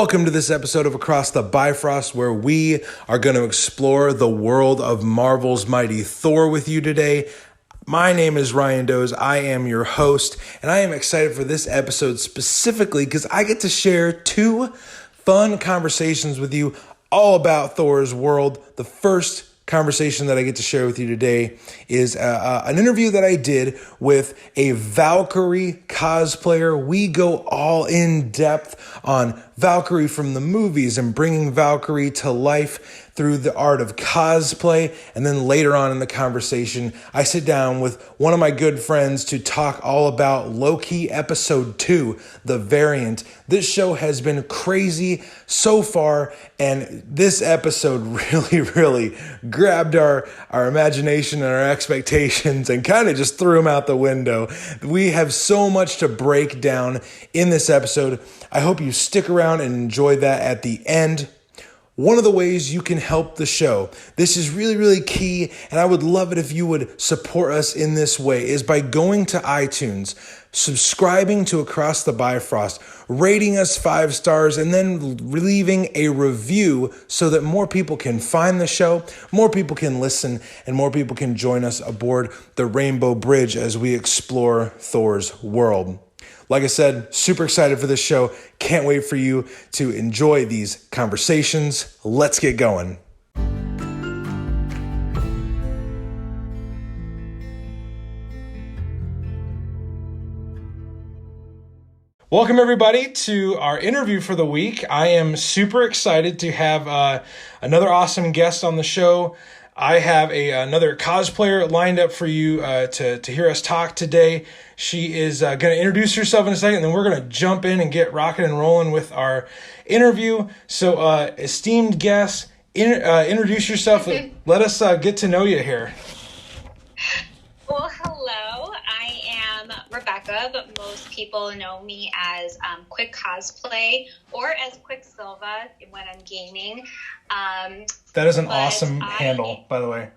Welcome to this episode of Across the Bifrost, where we are going to explore the world of Marvel's mighty Thor with you today. My name is Ryan Doze. I am your host, and I am excited for this episode specifically because I get to share two fun conversations with you all about Thor's world. The first conversation that I get to share with you today is an interview that I did with a Valkyrie cosplayer. We go all in depth on Valkyrie from the movies and bringing Valkyrie to life through the art of cosplay. And then later on in the conversation, I sit down with one of my good friends to talk all about Loki episode 2, The Variant. This show has been crazy so far, and this episode really grabbed our imagination and our expectations and kind of just threw them out the window. We have so much to break down in this episode. I hope you stick around and enjoy that at the end. One of the ways you can help the show, this is really key, and I would love it if you would support us in this way, is by going to iTunes, subscribing to Across the Bifrost, rating us 5 stars, and then leaving a review so that more people can find the show, more people can listen, and more people can join us aboard the Rainbow Bridge as we explore Thor's world. Like I said, super excited for this show. Can't wait for you to enjoy these conversations. Let's get going. Welcome, everybody, to our interview for the week. I am super excited to have another awesome guest on the show. I have another cosplayer lined up for you to hear us talk today. She is going to introduce herself in a second, and then we're going to jump in and get rocking and rolling with our interview. So, esteemed guest, introduce yourself. Let us get to know you here. Well, hello. I am Rebecca, but most people know me as Quick Cosplay or as Quicksilva when I'm gaming. That is an awesome handle, by the way.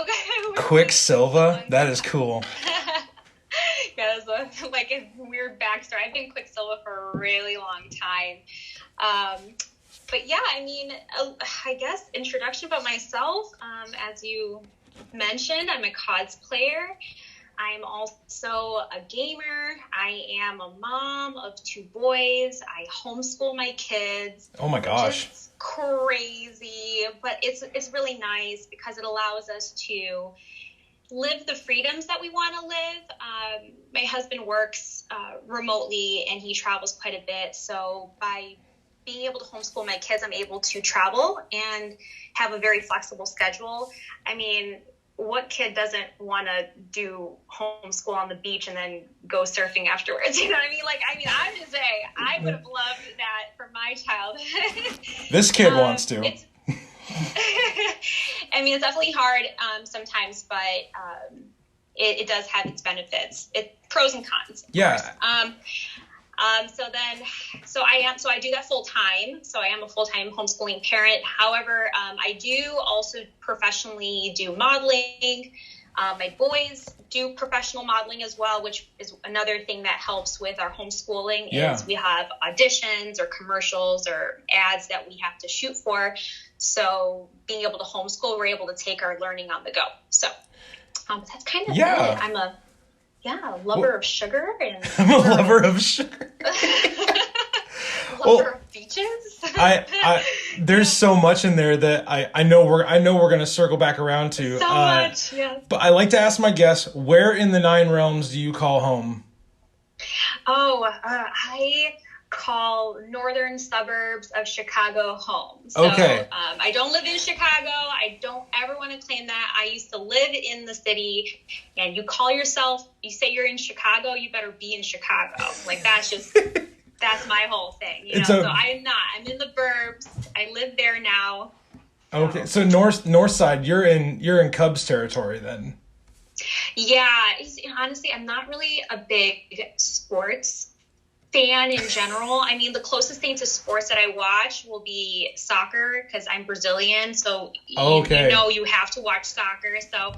Okay. Quicksilva? That is cool. Yeah, it's like a weird backstory. I've been Quicksilva for a really long time. But yeah, I mean, I guess introduction about myself. As you mentioned, I'm a cosplayer. I'm also a gamer. I am a mom of 2 boys. I homeschool my kids. Oh my gosh. It's crazy, but it's really nice because it allows us to live the freedoms that we want to live. My husband works remotely and he travels quite a bit. So by being able to homeschool my kids, I'm able to travel and have a very flexible schedule. I mean, what kid doesn't want to do homeschool on the beach and then go surfing afterwards? You know what I mean? I'm just saying, I would have loved that for my childhood. This kid wants to. I mean, it's definitely hard sometimes, but it does have its benefits. Pros and cons. Yeah. So I do that full time. So I am a full-time homeschooling parent. However, I do also professionally do modeling. My boys do professional modeling as well, which is another thing that helps with our homeschooling. Yeah. Is we have auditions or commercials or ads that we have to shoot for. So being able to homeschool, we're able to take our learning on the go. So that's kind of it. I'm a lover of sugar. And I'm a lover of sugar. Lover of beaches. There's so much in there that I know we're going to circle back around to. So much, yeah. But I like to ask my guests, where in the 9 realms do you call home? I call northern suburbs of Chicago home. So, okay. I don't live in Chicago. I don't ever want to claim that. I used to live in the city, and you say you're in Chicago, you better be in Chicago. Like, that's my whole thing. So I am not. I'm in the burbs. I live there now. Okay. So north side, you're in Cubs territory then. Yeah. Honestly, I'm not really a big sports fan in general. I mean, the closest thing to sports that I watch will be soccer because I'm Brazilian. So you have to watch soccer. So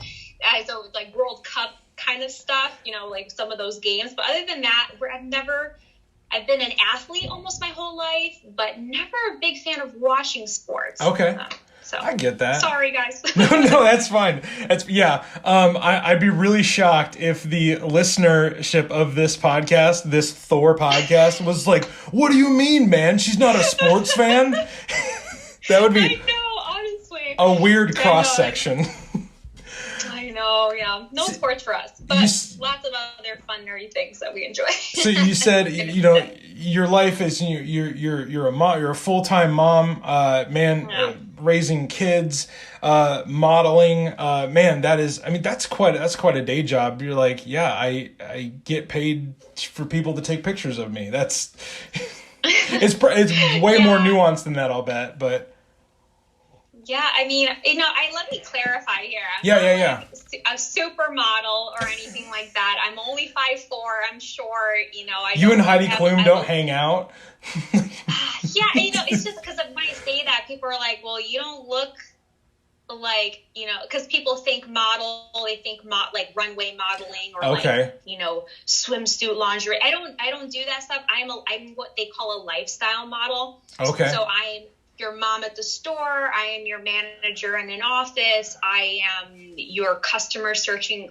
like World Cup kind of stuff, like some of those games. But other than that, I've never I've been an athlete almost my whole life, but never a big fan of watching sports. Okay. So I get that. Sorry, guys. No, that's fine. I'd be really shocked if the listenership of this podcast, this Thor podcast, was like, "What do you mean, man? She's not a sports fan." That would be, I know, honestly, a weird cross section. I know, yeah. No sports for us, but lots of other fun, nerdy things that we enjoy. So you said, your life is you're a full-time mom, raising kids, modeling, that's quite a day job. You're like, I get paid for people to take pictures of me. That's it's way more nuanced than that, I'll bet, but. Yeah, I mean, let me clarify here. I'm not a supermodel or anything like that. I'm only 5'4". I'm short. You and Heidi Klum don't hang out. Yeah, it's just because when I say that, people are like, "Well, you don't look like," because people think model, they think like runway modeling or like swimsuit lingerie. I don't do that stuff. I'm what they call a lifestyle model. Okay. So I'm your mom at the store, I am your manager in an office, I am your customer shopping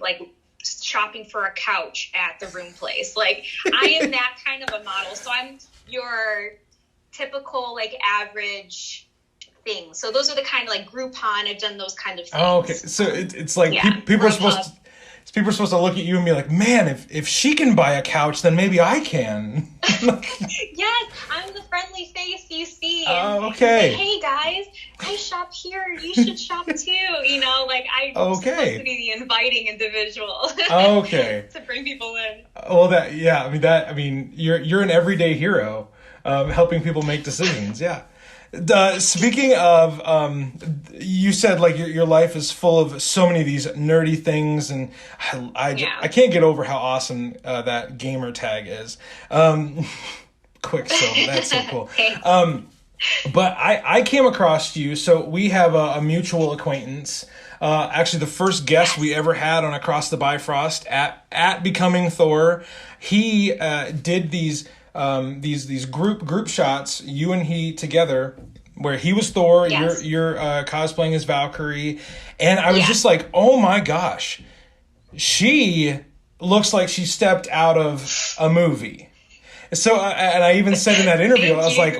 for a couch at the room place. Like, I am that kind of a model. So I'm your typical, average thing. So those are the kind of, Groupon, I've done those kind of things. Oh, okay. So it's like people are supposed to look at you and be like, man, if she can buy a couch, then maybe I can. Yes, I'm the friendly face you see. Oh, okay. Say, hey, guys, I shop here. You should shop too. I'm supposed to be the inviting individual. Okay. To bring people in. Well, you're an everyday hero, helping people make decisions. Yeah. Speaking of, you said your life is full of so many of these nerdy things, and I can't get over how awesome that gamer tag is. Quicksilver, that's so cool. But I came across you, so we have a mutual acquaintance. Actually, the first guest we ever had on Across the Bifrost at Becoming Thor. He did these group shots, you and he together, where he was Thor, you're cosplaying as Valkyrie, and I was just like, oh my gosh, she looks like she stepped out of a movie. So, and I even said in that interview, I was like,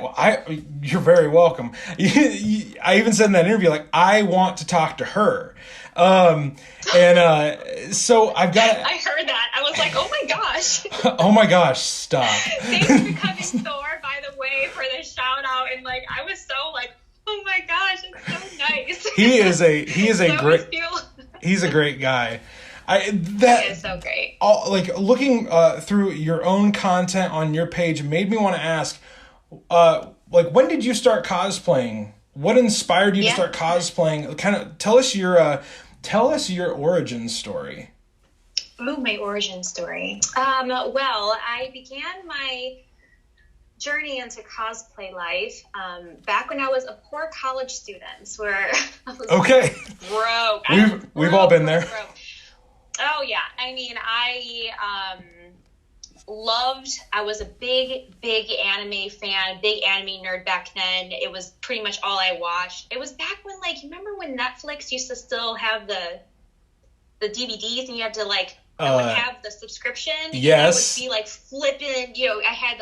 you're very welcome. I even said in that interview, I want to talk to her. So I've got. I heard that. I was like, oh my gosh. Oh my gosh! Stop. Thanks for coming, Thor. By the way, for the shout out, and I was so oh my gosh, it's so nice. He's a great guy. That is so great. Looking through your own content on your page made me want to ask, when did you start cosplaying? What inspired you to start cosplaying? Kind of tell us your origin story. Oh, my origin story. Well, I began my journey into cosplay life back when I was a poor college student, where I was broke. We've all been there. Broke. Oh yeah, I was a big anime fan, big anime nerd back then. It was pretty much all I watched. It was back when you remember when Netflix used to still have the DVDs and you had to I would have the subscription. Yes. And I would be flipping, I had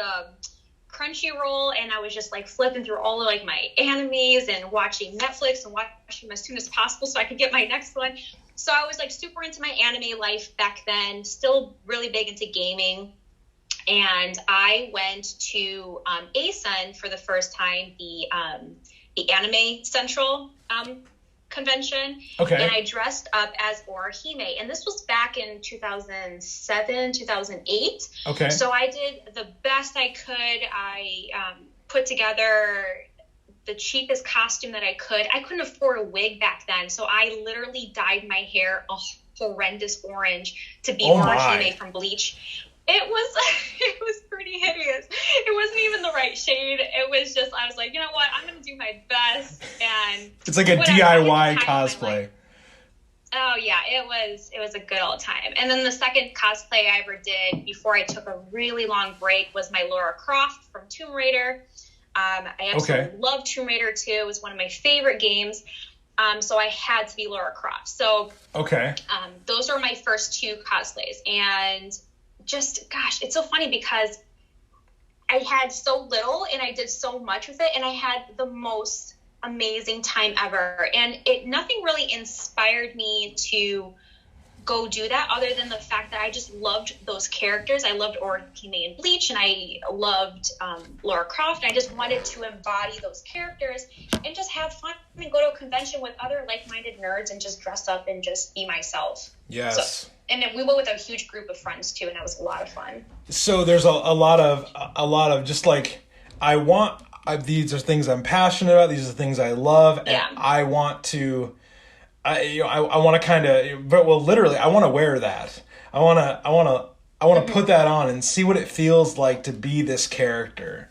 Crunchyroll, and I was just flipping through all of my animes and watching Netflix and watching them as soon as possible so I could get my next one. So I was super into my anime life back then, still really big into gaming. And I went to ASUN for the first time, the Anime Central convention. Okay. And I dressed up as Orihime. And this was back in 2007, 2008. Okay. So I did the best I could. I put together the cheapest costume that I could. I couldn't afford a wig back then, so I literally dyed my hair a horrendous orange to be Orihime from Bleach. It was pretty hideous. It wasn't even the right shade. It was just, I was like, you know what? I'm going to do my best. And it's like a DIY cosplay. Oh yeah, it was a good old time. And then the second cosplay I ever did before I took a really long break was my Lara Croft from Tomb Raider. I absolutely love Tomb Raider 2. It was one of my favorite games. So I had to be Lara Croft. So those are my first two cosplays. And just, gosh, it's so funny because I had so little and I did so much with it, and I had the most amazing time ever. And nothing really inspired me to go do that other than the fact that I just loved those characters. I loved Orihime and Bleach, and I loved Lara Croft. I just wanted to embody those characters and just have fun and go to a convention with other like-minded nerds and just dress up and just be myself. Yes. And then we went with a huge group of friends too, and that was a lot of fun. So there's a lot of just like, these are things I'm passionate about. These are things I love, and I want to. I want to kind of, literally, I want to wear that. I want to put that on and see what it feels like to be this character.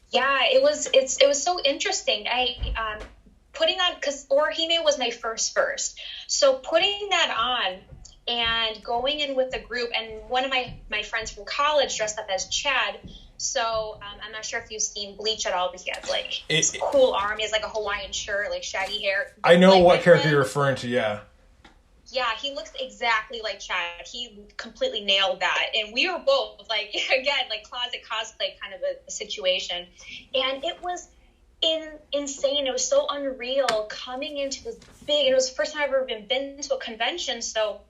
Yeah, it was so interesting. Putting on, because Orihime was my first. So putting that on and going in with the group, and one of my friends from college dressed up as Chad. So I'm not sure if you've seen Bleach at all, but he has like this cool arm. He has like a Hawaiian shirt, like shaggy hair. I know what character you're referring to, yeah. Yeah, he looks exactly like Chad. He completely nailed that. And we were both like, again, like closet cosplay kind of a situation. And it was insane. It was so unreal coming into this big, and it was the first time I've ever been to a convention. So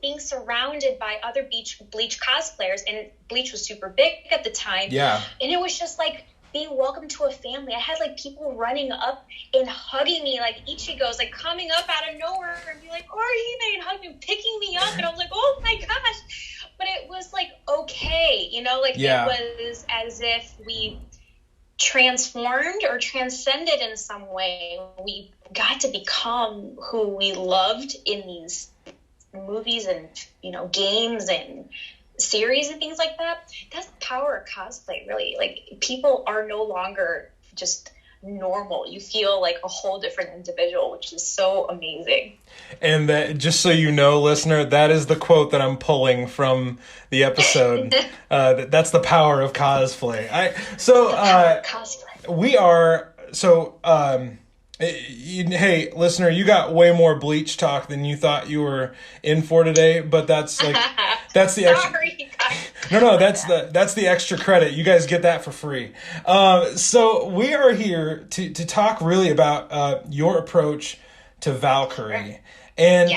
being surrounded by other Bleach cosplayers, and Bleach was super big at the time. Yeah. And it was just like being welcomed to a family. I had like people running up and hugging me, like Ichigo's like coming up out of nowhere and be like, Orihime, and hugging me, picking me up. And I was like, oh my gosh. But it was like, okay, you know, like it was as if we transformed or transcended in some way. We got to become who we loved in these movies and, you know, games and series and things like that. That's the power of cosplay, really. Like, people are no longer just normal. You feel like a whole different individual, which is so amazing. And that, just so you know, listener, that is the quote that I'm pulling from the episode. That's the power of cosplay. Cosplay. We are so hey, listener, you got way more Bleach talk than you thought you were in for today, but that's like that's the extra. No, that's the extra credit. You guys get that for free. So we are here to talk really about your approach to Valkyrie, and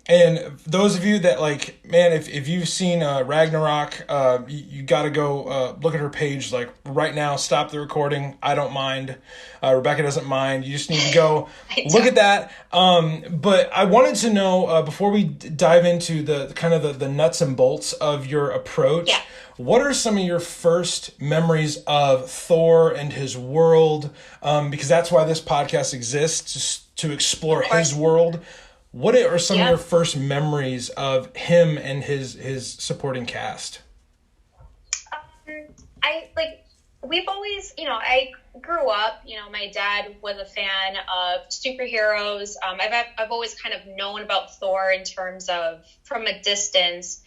and those of you that like, man, if you've seen Ragnarok, you got to go look at her page like right now. Stop the recording. I don't mind. Rebecca doesn't mind. You just need to go look at that. But I wanted to know before we dive into the kind of the nuts and bolts of your approach. Yeah. What are some of your first memories of Thor and his world? Because that's why this podcast exists, just to explore his world. What are some of your first memories of him and his supporting cast? We've always, I grew up, my dad was a fan of superheroes. I've always kind of known about Thor in terms of from a distance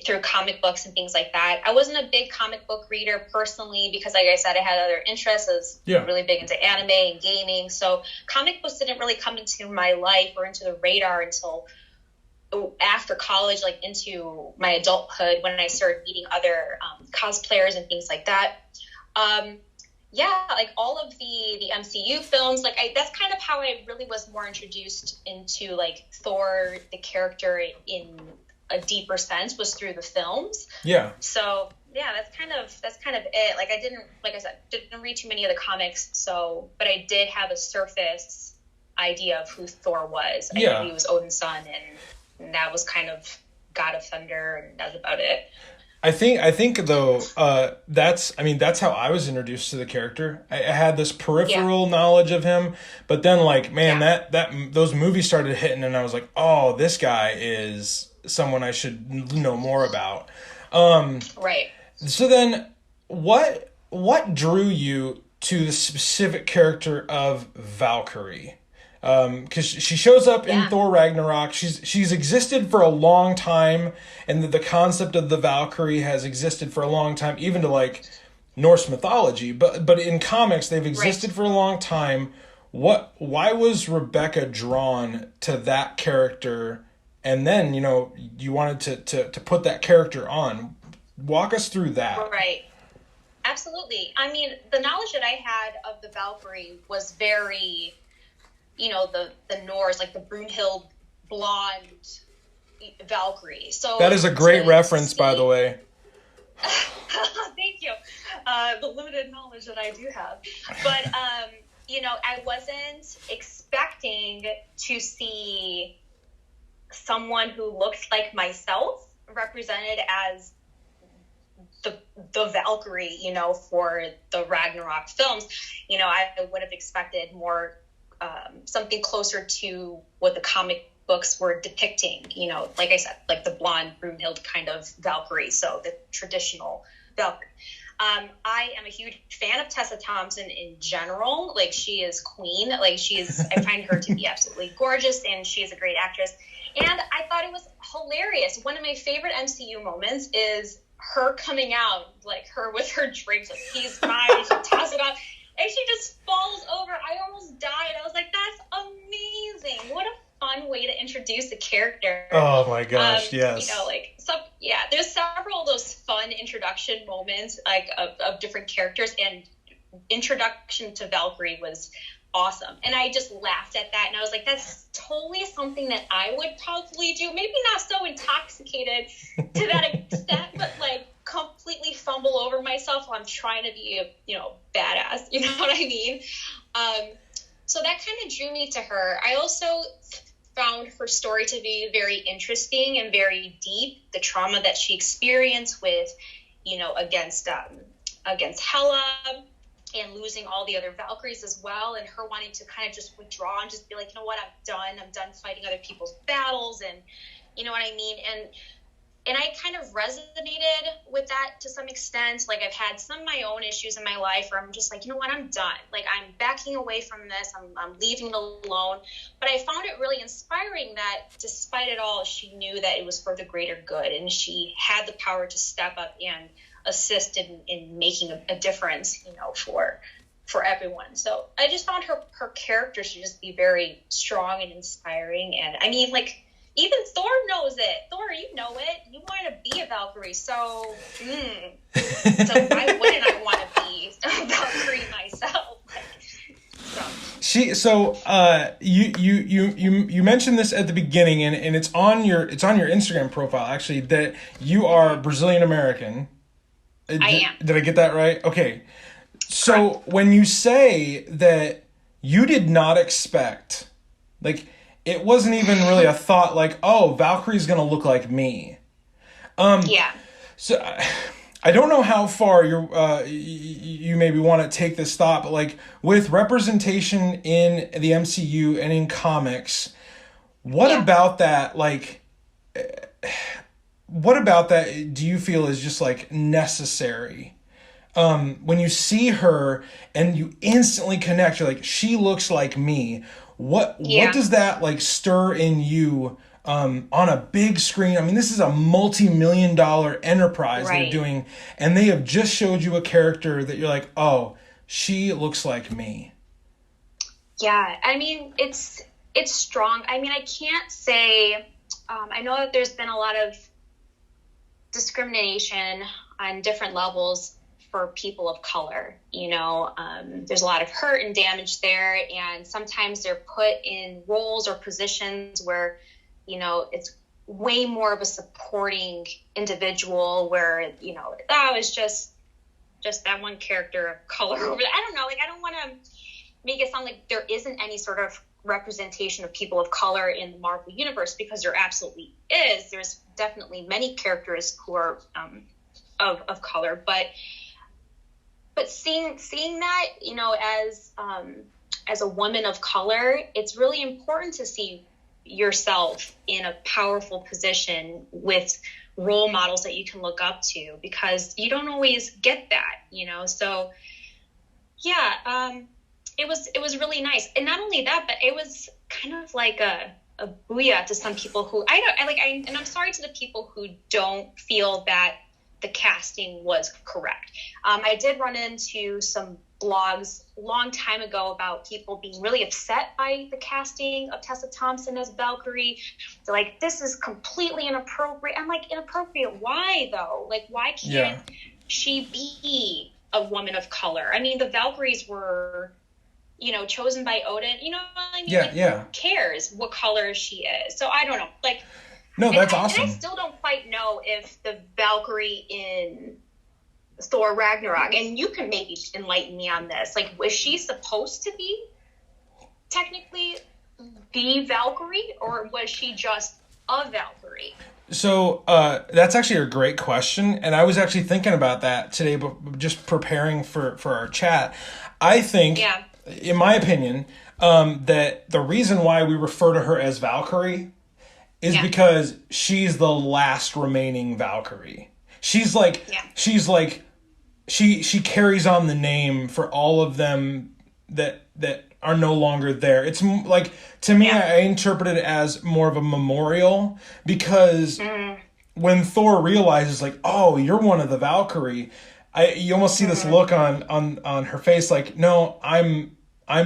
through comic books and things like that. I wasn't a big comic book reader personally because, like I said, I had other interests. I was really big into anime and gaming. So comic books didn't really come into my life or into the radar until after college, like into my adulthood when I started meeting other cosplayers and things like that. Like all of the MCU films, that's kind of how I really was more introduced into like Thor, the character in a deeper sense, was through the films. Yeah. So that's kind of it. Like I didn't read too many of the comics. So, but I did have a surface idea of who Thor was. I knew he was Odin's son, and that was kind of God of Thunder, and that's about it. I think though, that's how I was introduced to the character. I had this peripheral knowledge of him, but then that those movies started hitting, and I was like, oh, this guy is someone I should know more about. Right. So then what drew you to the specific character of Valkyrie? because she shows up in Thor Ragnarok. She's existed for a long time, and the concept of the Valkyrie has existed for a long time, even to like Norse mythology. But in comics, they've existed for a long time. Why was Rebecca drawn to that character? And then, you wanted to put that character on. Walk us through that. Right. Absolutely. I mean, the knowledge that I had of the Valkyrie was very, the Norse, like the Broomhild blonde Valkyrie. So that is a great reference, by the way. Thank you. The limited knowledge that I do have. But, I wasn't expecting to see someone who looks like myself represented as the Valkyrie, for the Ragnarok films. I would have expected more, something closer to what the comic books were depicting, like I said, like the blonde Broomhild kind of Valkyrie. So the traditional Valkyrie. I am a huge fan of Tessa Thompson in general. Like, she is queen. Like, I find her to be absolutely gorgeous, and she is a great actress. And I thought it was hilarious. One of my favorite MCU moments is her coming out, like her with her drink, like, he's mine, and she tosses it off, and she just falls over. I almost died. I was like, that's amazing. What a fun way to introduce a character. Oh my gosh, yes. There's several of those fun introduction moments, like of different characters, and introduction to Valkyrie was awesome. And I just laughed at that, and I was like, that's totally something that I would probably do. Maybe not so intoxicated to that extent, but like completely fumble over myself while I'm trying to be badass. You know what I mean? So that kind of drew me to her. I also found her story to be very interesting and very deep. The trauma that she experienced with, against Hela, and losing all the other Valkyries as well, and her wanting to kind of just withdraw and just be like, I'm done fighting other people's battles, and you know what I mean? And I kind of resonated with that to some extent. Like, I've had some of my own issues in my life where I'm just like, I'm done. Like, I'm backing away from this. I'm leaving it alone. But I found it really inspiring that despite it all, she knew that it was for the greater good, and she had the power to step up and assist in making a difference, for everyone. So I just found her character to just be very strong and inspiring. And I mean, like, even Thor knows it. Thor, you know it. You want to be a Valkyrie, so so why wouldn't I want to be a Valkyrie myself? You mentioned this at the beginning, and it's on your Instagram profile actually, that you are Brazilian American. I am. Did I get that right? Okay. So when you say that you did not expect, like, it wasn't even really a thought like, oh, Valkyrie's going to look like me. So I don't know how far you maybe want to take this thought, but like with representation in the MCU and in comics, what about that, like, what about that do you feel is just like necessary? When you see her and you instantly connect, you're like, she looks like me. What does that like stir in you on a big screen? I mean, this is a multi-million-dollar enterprise they're doing, and they have just showed you a character that you're like, oh, she looks like me. Yeah, I mean, it's strong. I mean, I can't say, I know that there's been a lot of discrimination on different levels for people of color. There's a lot of hurt and damage there, and sometimes they're put in roles or positions where, it's way more of a supporting individual where, it's just that one character of color over there. I don't know, like, I don't want to make it sound like there isn't any sort of representation of people of color in the Marvel universe, because there absolutely is. There's definitely many characters who are of color, but seeing that, as a woman of color, it's really important to see yourself in a powerful position with role models that you can look up to, because you don't always get that, So it was really nice. And not only that, but it was kind of like a booyah to some people who and I'm sorry to the people who don't feel that the casting was correct. I did run into some blogs a long time ago about people being really upset by the casting of Tessa Thompson as Valkyrie. They're like, this is completely inappropriate. I'm like, inappropriate? Why though? Like, why can't she be a woman of color? I mean, the Valkyries were, chosen by Odin. You know what I mean? Who cares what color she is? So I don't know. Like, no, that's awesome. And I still don't quite know if the Valkyrie in Thor Ragnarok, and you can maybe enlighten me on this, like, was she supposed to be technically the Valkyrie, or was she just a Valkyrie? So that's actually a great question, and I was actually thinking about that today, but just preparing for our chat. I think, in my opinion, that the reason why we refer to her as Valkyrie is because she's the last remaining Valkyrie. She carries on the name for all of them that are no longer there. It's like, to me, I interpret it as more of a memorial, because when Thor realizes, like, oh, you're one of the Valkyrie, you almost see this look on her face, like, no, I'm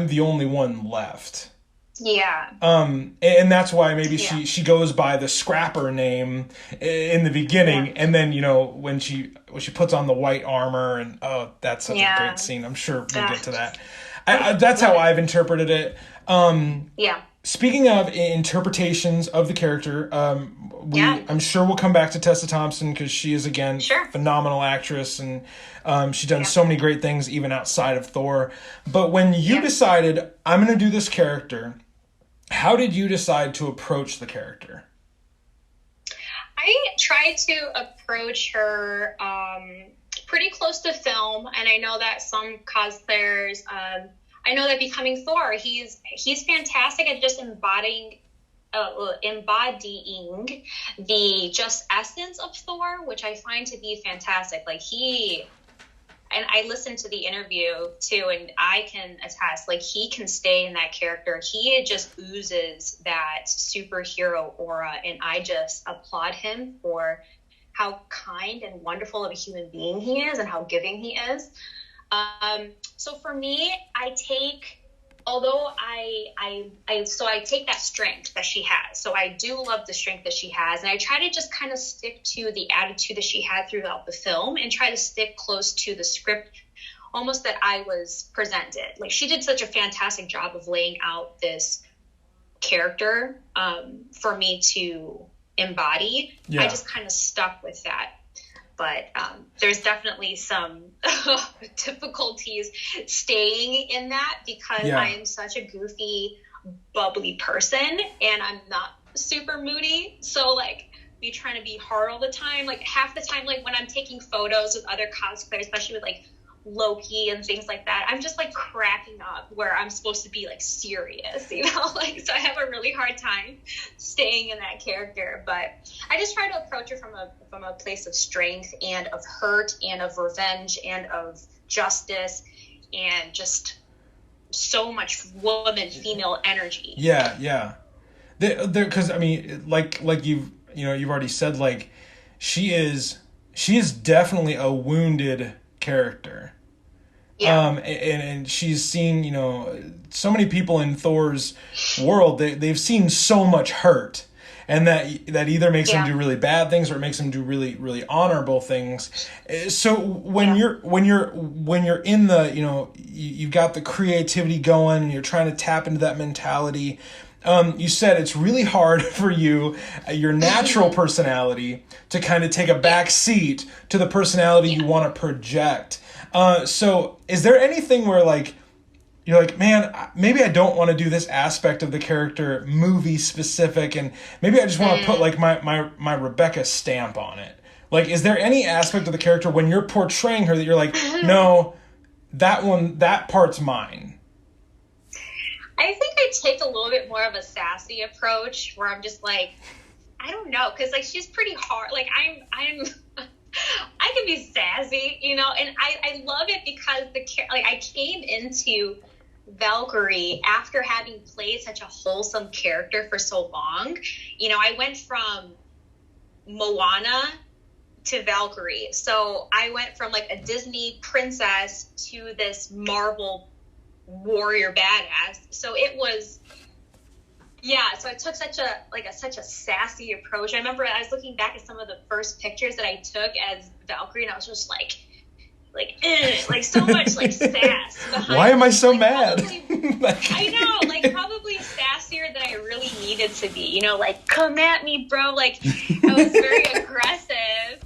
the only one left. Yeah. And that's why maybe she goes by the Scrapper name in the beginning, and then when she puts on the white armor, and that's such a great scene. I'm sure we'll get to that. That's how I've interpreted it. Speaking of interpretations of the character, I'm sure we'll come back to Tessa Thompson, because she is, again, phenomenal actress, and she's done so many great things even outside of Thor. But when you decided, I'm going to do this character, how did you decide to approach the character? I tried to approach her pretty close to film, and I know that some cosplayers, I know that becoming Thor, he's fantastic at just embodying the just essence of Thor, which I find to be fantastic. Like, and I listened to the interview too, and I can attest, like, he can stay in that character. He just oozes that superhero aura, and I just applaud him for how kind and wonderful of a human being he is, and how giving he is. So for me, I take that strength that she has. So I do love the strength that she has, and I try to just kind of stick to the attitude that she had throughout the film, and try to stick close to the script almost that I was presented. Like, she did such a fantastic job of laying out this character for me to embody. I just kind of stuck with that. But there's definitely some difficulties staying in that, because I am such a goofy, bubbly person, and I'm not super moody. So, like, me trying to be hard all the time, like, half the time, like, when I'm taking photos with other cosplayers, especially with, like, Loki and things like that, I'm just, like, cracking up where I'm supposed to be, like, serious, like, so I have a really hard time staying in that character. But I just try to approach her from a place of strength, and of hurt, and of revenge, and of justice, and just so much female energy. Because I mean, like you've already said, like, she is definitely a wounded character. And she's seen, so many people in Thor's world, they've seen so much hurt, and that either makes them do really bad things, or it makes them do really, really honorable things. So when you're in the, you've got the creativity going, and you're trying to tap into that mentality. You said it's really hard for you, your natural personality, to kind of take a back seat to the personality you want to project. So is there anything where, like, you're like, man, maybe I don't want to do this aspect of the character movie specific, and maybe I just want to put, like, my Rebecca stamp on it? Like, is there any aspect of the character when you're portraying her that you're like, no, that part's mine? I think I take a little bit more of a sassy approach, where I'm just like, I don't know, because, like, she's pretty hard. Like, I'm I can be sassy, and I love it, because I came into Valkyrie, after having played such a wholesome character for so long, you know, I went from Moana to Valkyrie. So I went from like a Disney princess to this Marvel warrior badass. So it was, yeah, so I took such a sassy approach. I remember I was looking back at some of the first pictures that I took as Valkyrie, and I was just like so much like sass behind. Why am I so mad? I know, like probably sassier than I really needed to be. You know, like come at me, bro. Like I was very aggressive.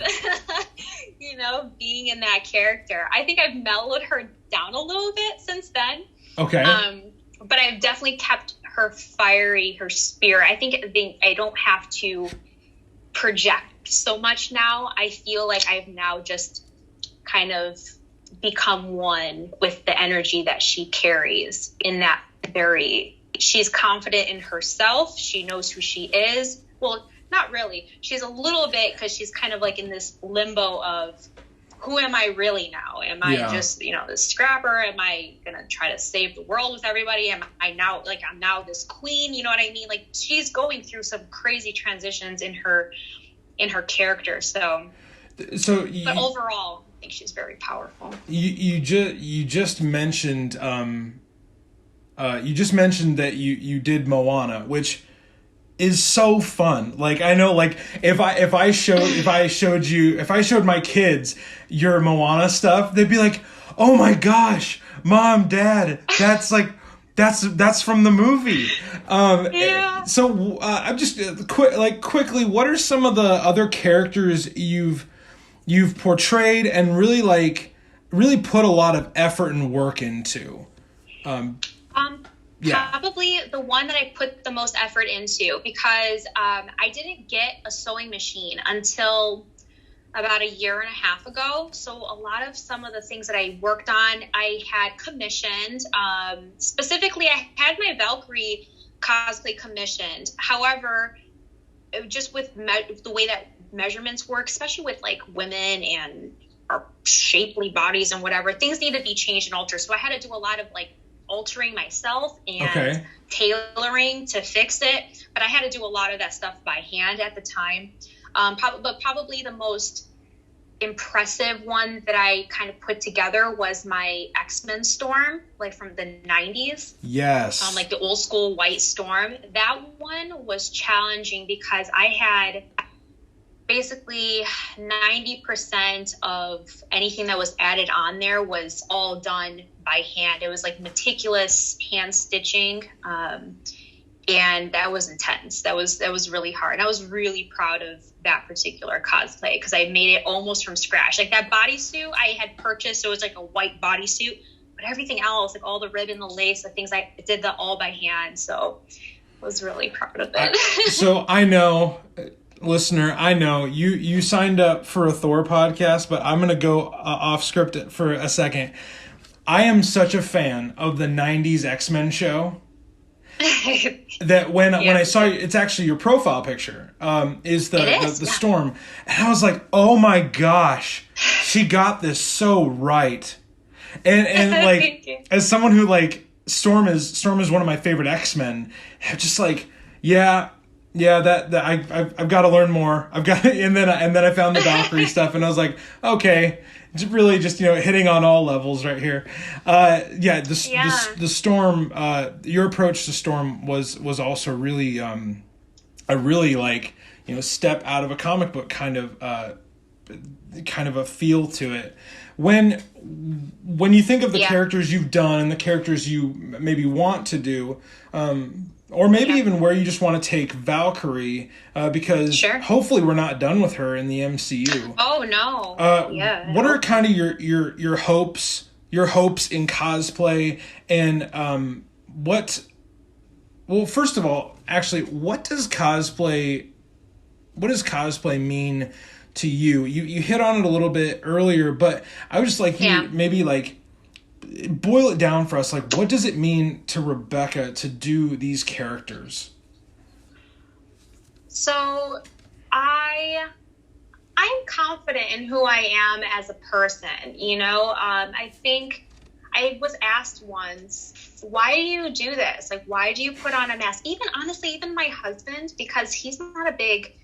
You know, being in that character. I think I've mellowed her down a little bit since then. Okay. But I've definitely kept her fiery, her spirit. I think I don't have to project so much now. I feel like I've now just kind of become one with the energy that she carries in that she's confident in herself. She knows who she is. Well, not really. She's a little bit, because she's kind of like in this limbo of, who am I really now? Am I just, you know, this scrapper? Am I going to try to save the world with everybody? I'm now this queen, you know what I mean? Like she's going through some crazy transitions in her character. But overall, I think she's very powerful. You just mentioned that you did Moana, which is so fun. Like I know, like if I showed my kids your Moana stuff, they'd be like, "Oh my gosh, Mom, Dad, that's from the movie." Yeah. So I'm just quickly, what are some of the other characters you've portrayed and really put a lot of effort and work into? Probably the one that I put the most effort into, because I didn't get a sewing machine until about a year and a half ago. So a lot of some of the things that I worked on, I had commissioned. Specifically, I had my Valkyrie cosplay commissioned. However, just with the way that measurements work, especially with like women and our shapely bodies and whatever, things need to be changed and altered. So I had to do a lot of like altering myself and tailoring to fix it. But I had to do a lot of that stuff by hand at the time. But probably the most impressive one that I kind of put together was my X-Men Storm, like from the 90s. Yes. Like the old school white Storm. That one was challenging because I had basically 90% of anything that was added on there was all done by hand. It was like meticulous hand stitching. And that was intense. That was really hard. And I was really proud of that particular cosplay because I made it almost from scratch. Like that bodysuit I had purchased, so it was like a white bodysuit, but everything else, like all the ribbon, the lace, the things, I did that all by hand. So I was really proud of it. So I know, listener, I know you signed up for a Thor podcast, but I'm going to go off script for a second. I am such a fan of the 90s X-Men show. That when I saw you, it's actually your profile picture, is the Storm. And I was like, oh my gosh, she got this so right. And like, as someone who like, Storm is one of my favorite X-Men, I'm just like, that I've got to learn more. and then I found the Valkyrie stuff and I was like, okay, really just, hitting on all levels right here. The Storm, your approach to Storm was also really, a really like, step out of a comic book kind of a feel to it. When you think of the characters you've done and the characters you maybe want to do, or maybe even where you just want to take Valkyrie, because hopefully we're not done with her in the MCU. Oh no! What are kind of your hopes in cosplay, and what? Well, first of all, actually, what does cosplay mean to you? You hit on it a little bit earlier, but I would just like you maybe like boil it down for us. Like, what does it mean to Rebecca to do these characters? So I'm confident in who I am as a person. I think I was asked once, why do you do this? Like, why do you put on a mask? Even honestly, even my husband, because he's not a big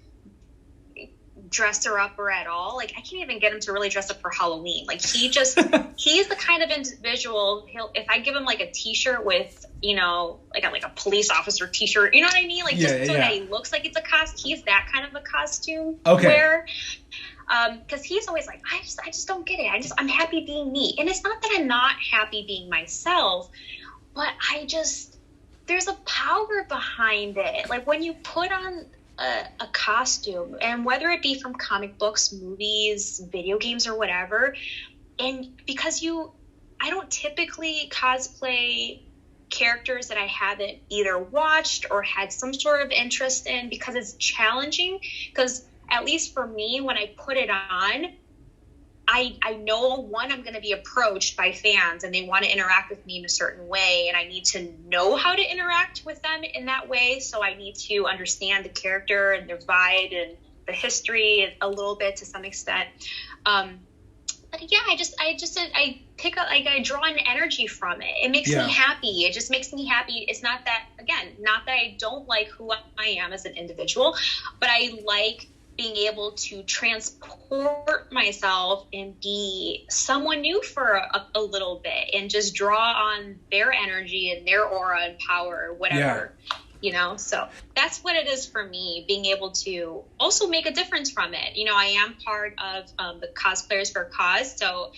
dresser upper at all. Like, I can't even get him to really dress up for Halloween. Like, he's the kind of individual, if I give him like a t-shirt with, you know, like a police officer t-shirt, you know what I mean? Like, that he looks like it's a costume. He's that kind of a costume wearer. Because he's always like, I just don't get it. I'm happy being me. And it's not that I'm not happy being myself, but there's a power behind it. Like, when you put on a costume, and whether it be from comic books, movies, video games, or whatever, and because I don't typically cosplay characters that I haven't either watched or had some sort of interest in, because it's challenging. Because at least for me, when I put it on, I know, one, I'm going to be approached by fans and they want to interact with me in a certain way, and I need to know how to interact with them in that way. So I need to understand the character and their vibe and the history a little bit to some extent. But yeah, I pick up, like, I draw an energy from it. It makes me happy. It just makes me happy. It's not that I don't like who I am as an individual, but I like being able to transport myself and be someone new for a little bit, and just draw on their energy and their aura and power or whatever, you know? So that's what it is for me, being able to also make a difference from it. You know, I am part of the Cosplayers for Cause. So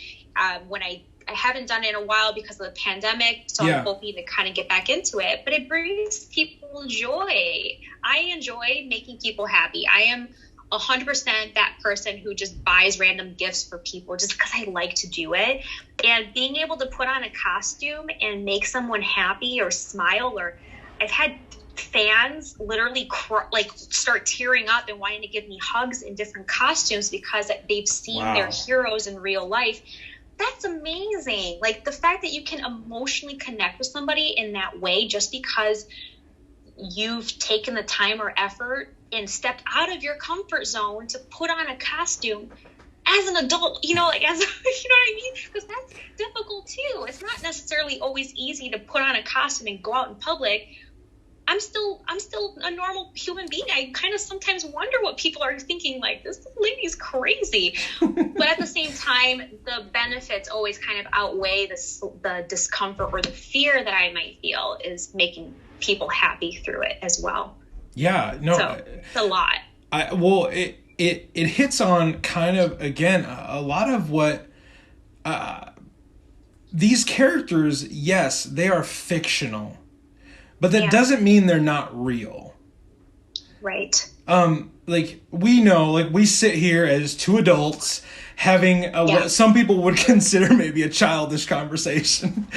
when I haven't done it in a while because of the pandemic, so I'm hoping to kind of get back into it, but it brings people joy. I enjoy making people happy. I am 100% that person who just buys random gifts for people just because I like to do it. And being able to put on a costume and make someone happy or smile, or I've had fans literally start tearing up and wanting to give me hugs in different costumes because they've seen their heroes in real life. That's amazing. Like, the fact that you can emotionally connect with somebody in that way just because you've taken the time or effort and stepped out of your comfort zone to put on a costume as an adult, you know, like, as, you know what I mean? Because that's difficult too. It's not necessarily always easy to put on a costume and go out in public. I'm still a normal human being. I kind of sometimes wonder what people are thinking, like, this lady's crazy. But at the same time, the benefits always kind of outweigh the discomfort or the fear that I might feel is making people happy through it as well. Yeah, no, so it's a lot. It hits on kind of, again, a lot of what these characters, yes, they are fictional, but that doesn't mean they're not real. Right. Like, we know, like, we sit here as two adults having what some people would consider maybe a childish conversation,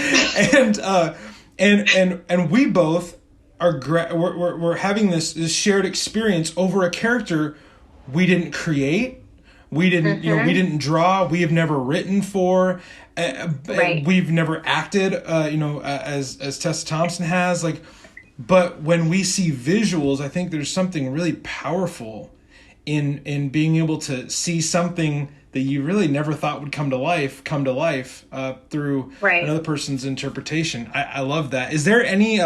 and we both we're having this shared experience over a character we didn't create, we didn't we didn't draw, we have never written for, we've never acted as Tessa Thompson has, like, but when we see visuals, I think there's something really powerful in being able to see something that you really never thought would come to life through another person's interpretation. I love that. Is there any,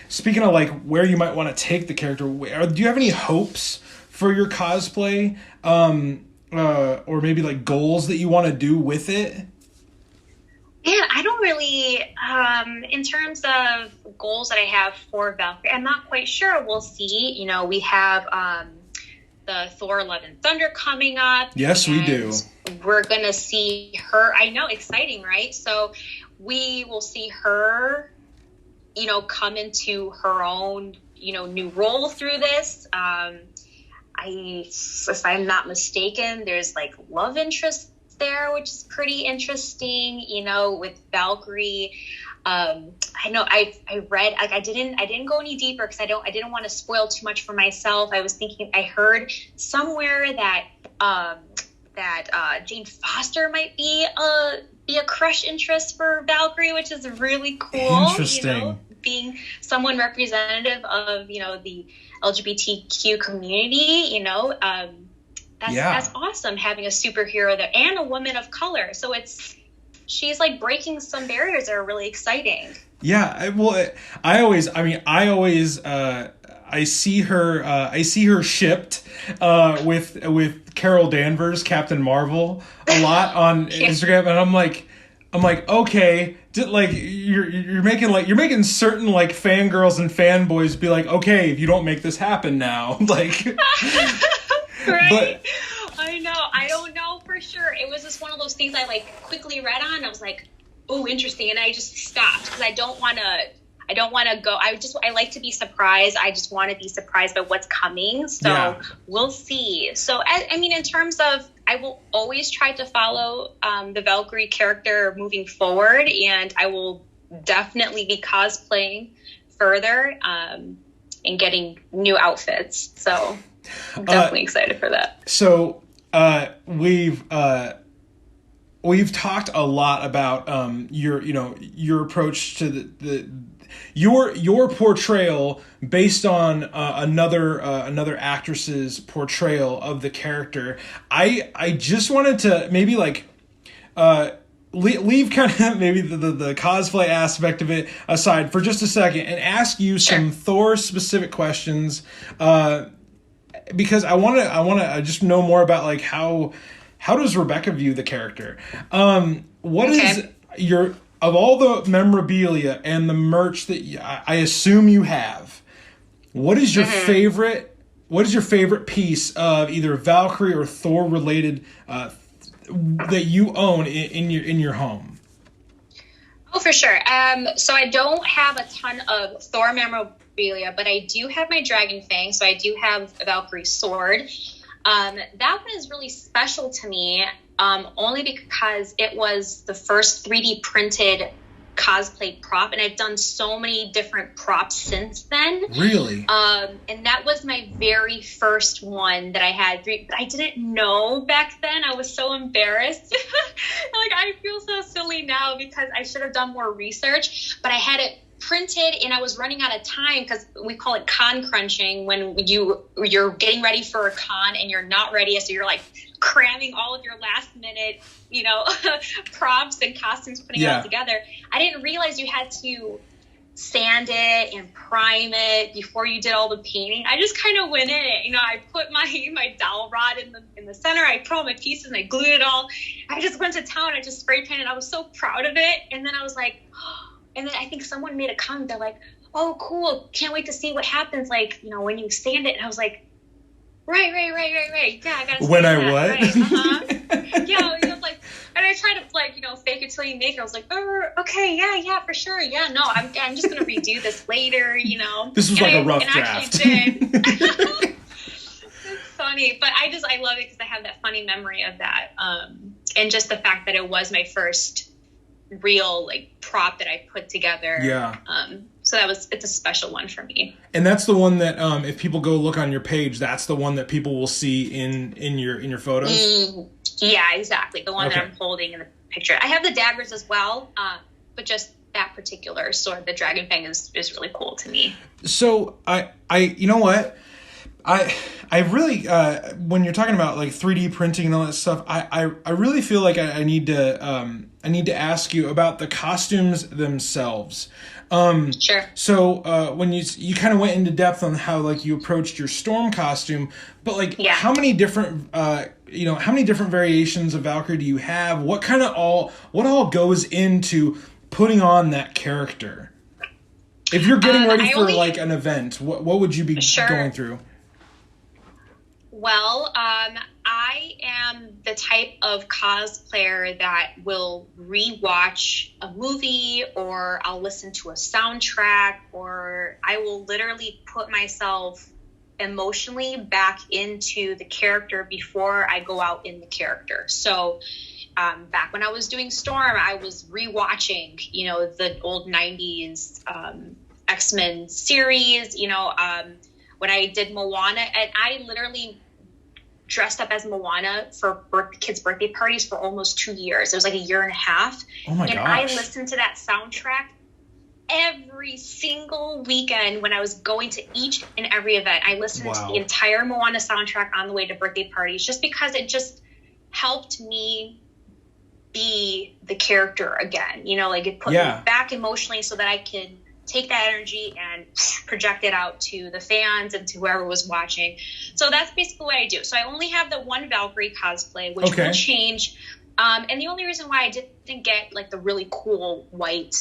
speaking of like where you might want to take the character, do you have any hopes for your cosplay, or maybe like goals that you want to do with it? Yeah, I don't really, in terms of goals that I have for Valkyrie, I'm not quite sure. We'll see. You know, we have the Thor Love and Thunder coming up. Yes, we do. We're going to see her. I know, exciting, right? So we will see her, you know, come into her own, you know, new role through this. If I'm not mistaken, there's like love interest there, which is pretty interesting, you know, with Valkyrie. I know I read, like, I didn't go any deeper because I didn't want to spoil too much for myself. I was thinking, I heard somewhere that Jane Foster might be a crush interest for Valkyrie, which is really cool. Interesting. You know, being someone representative of, you know, the LGBTQ community, you know, that's awesome, having a superhero there and a woman of color. So it's she's like breaking some barriers that are really exciting. Yeah, I see her shipped with Carol Danvers, Captain Marvel, a lot on Instagram, and I'm like, okay, you're making certain like fangirls and fanboys be like, okay, if you don't make this happen now, like, right? But, I know, I don't know for sure. It was just one of those things I like quickly read on. I was like, oh, interesting, and I just stopped because I don't want to go. I like to be surprised. I just want to be surprised by what's coming. So We'll see. So, I mean, in terms of, I will always try to follow the Valkyrie character moving forward, and I will definitely be cosplaying further and getting new outfits. So I'm definitely excited for that. So we've talked a lot about your approach to your portrayal based on another actress's portrayal of the character. I just wanted to maybe like leave kind of maybe the cosplay aspect of it aside for just a second and ask you some Thor specific questions because I want to just know more about like how does Rebecca view the character? What is your, of all the memorabilia and the merch that I assume you have, what is your favorite? What is your favorite piece of either Valkyrie or Thor related that you own in your home? Oh, for sure. So I don't have a ton of Thor memorabilia, but I do have my Dragonfang. So I do have a Valkyrie sword. That one is really special to me, only because it was the first 3D printed cosplay prop, and I've done so many different props since then. Really? And that was my very first one that I had. But I didn't know back then. I was so embarrassed. Like, I feel so silly now because I should have done more research, but I had it printed and I was running out of time because we call it con crunching when you're getting ready for a con and you're not ready, so you're like cramming all of your last minute props and costumes, putting it all together. I didn't realize you had to sand it and prime it before you did all the painting. I just kind of went in it. I put my dowel rod in the center. I put all my pieces and I glued it all. I just went to town. I just spray painted. I was so proud of it. And then I was like, and then I think someone made a comment. They're like, oh, cool. Can't wait to see what happens. Like, when you sand it. And I was like, right. Yeah, I got to when I that. what? Right. Uh-huh. Yeah, it was like, and I tried to fake it till you make it. I was like, oh, okay, yeah, for sure. Yeah, no, I'm just going to redo this later, This was like a rough draft. Actually did. It's funny, but I love it because I have that funny memory of that. And just the fact that it was my first real prop that I put together. Yeah. So it's a special one for me. And that's the one that if people go look on your page, that's the one that people will see in your photos. Yeah, exactly. The one that I'm holding in the picture. I have the daggers as well, but just that particular sword, the Dragonfang, is really cool to me. So I you know what? I really when you're talking about 3D printing and all that stuff, I really feel like I need to ask you about the costumes themselves. Sure. So when you kind of went into depth on how you approached your Storm costume, but how many different variations of Valkyrie do you have? What all goes into putting on that character? If you're getting ready for an event, what would you be going through? Well, I am the type of cosplayer that will rewatch a movie, or I'll listen to a soundtrack, or I will literally put myself emotionally back into the character before I go out in the character. So back when I was doing Storm, I was rewatching, the old 90s X-Men series, when I did Moana, and I literally dressed up as Moana for kids' birthday parties for almost 2 years. It was a year and a half. Oh my gosh. I listened to that soundtrack every single weekend when I was going to each and every event. I listened to the entire Moana soundtrack on the way to birthday parties, just because it just helped me be the character again. You know, like it put me back emotionally so that I could take that energy and project it out to the fans and to whoever was watching. So that's basically what I do. So I only have the one Valkyrie cosplay, which will change. And the only reason why I didn't get like the really cool white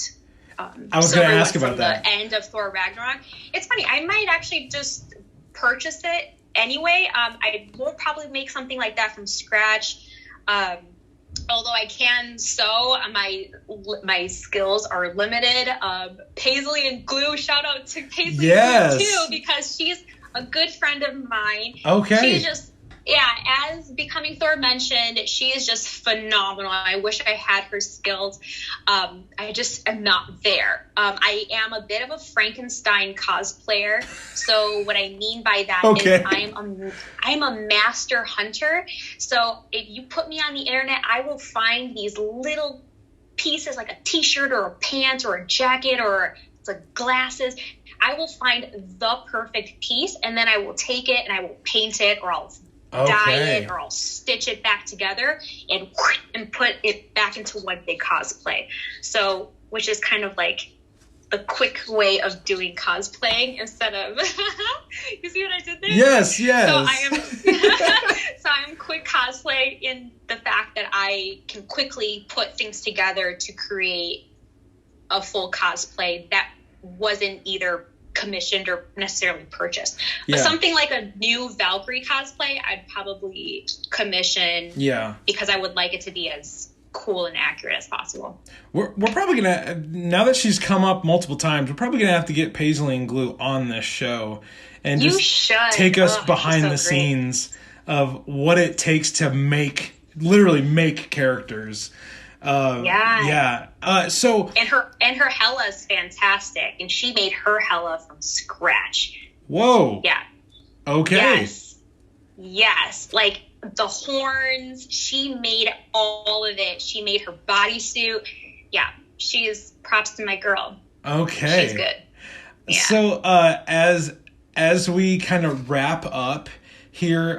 I was going to ask about that. The end of Thor Ragnarok. It's funny. I might actually just purchase it anyway. I won't probably make something like that from scratch. Although I can sew, my skills are limited. Paisley and Glue, shout out to Paisley and Glue too, because she's a good friend of mine. Okay. She's just, as Becoming Thor mentioned, she is just phenomenal. I wish I had her skills. I just am not there. I am a bit of a Frankenstein cosplayer. So what I mean by that is I'm a master hunter. So if you put me on the internet, I will find these little pieces like a t-shirt or a pant or a jacket or like glasses. I will find the perfect piece, and then I will take it and I will paint it, or I'll dye it, or I'll stitch it back together and put it back into one big cosplay. So, which is kind of like the quick way of doing cosplaying instead of you see what I did there? Yes. So I'm quick cosplay in the fact that I can quickly put things together to create a full cosplay that wasn't either commissioned or necessarily purchased. But something like a new Valkyrie cosplay, I'd probably commission because I would like it to be as cool and accurate as possible. We're probably gonna, now that she's come up multiple times, we're probably gonna have to get Paisley and Glue on this show and take us behind the scenes of what it takes to literally make characters. So and her Hela is fantastic, and she made her Hela from scratch. Whoa. Yeah. Okay. Yes. Like the horns, she made all of it. She made her bodysuit. Yeah. She is props to my girl. Okay. She's good. Yeah. So as we kind of wrap up here,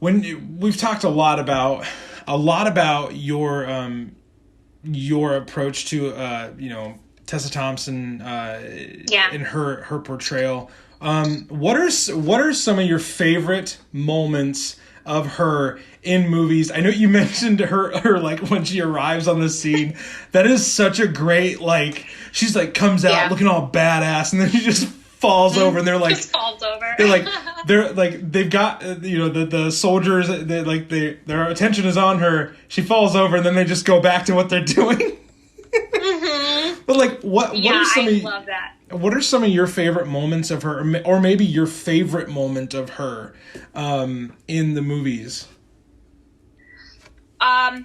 when we've talked a lot about your approach to Tessa Thompson in her portrayal. What are some of your favorite moments of her in movies? I know you mentioned her like when she arrives on the scene. That is such a great, like, she's like comes out looking all badass, and then she just falls over, and they're like just falls over. They're like they've got the soldiers, their attention is on her. She falls over, and then they just go back to what they're doing. But like what are some love that. What are some of your favorite moments of her, or maybe your favorite moment of her in the movies? I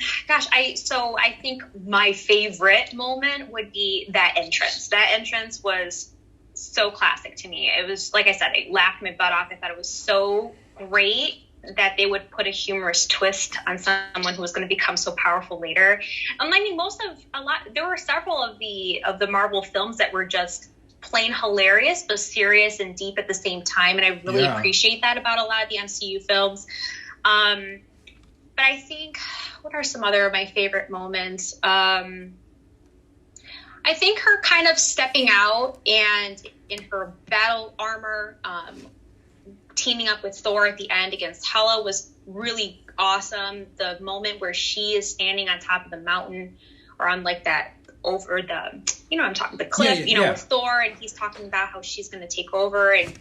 think my favorite moment would be that entrance. That entrance was so classic to me. It was, like I said, I laughed my butt off. I thought it was so great that they would put a humorous twist on someone who was going to become so powerful later. I mean, there were several of the Marvel films that were just plain hilarious, but serious and deep at the same time. And I really appreciate that about a lot of the MCU films. But I think, what are some other of my favorite moments? I think her kind of stepping out and in her battle armor, teaming up with Thor at the end against Hela was really awesome. The moment where she is standing on top of the mountain, or on like that over the, I'm talking the cliff, with Thor, and he's talking about how she's going to take over, and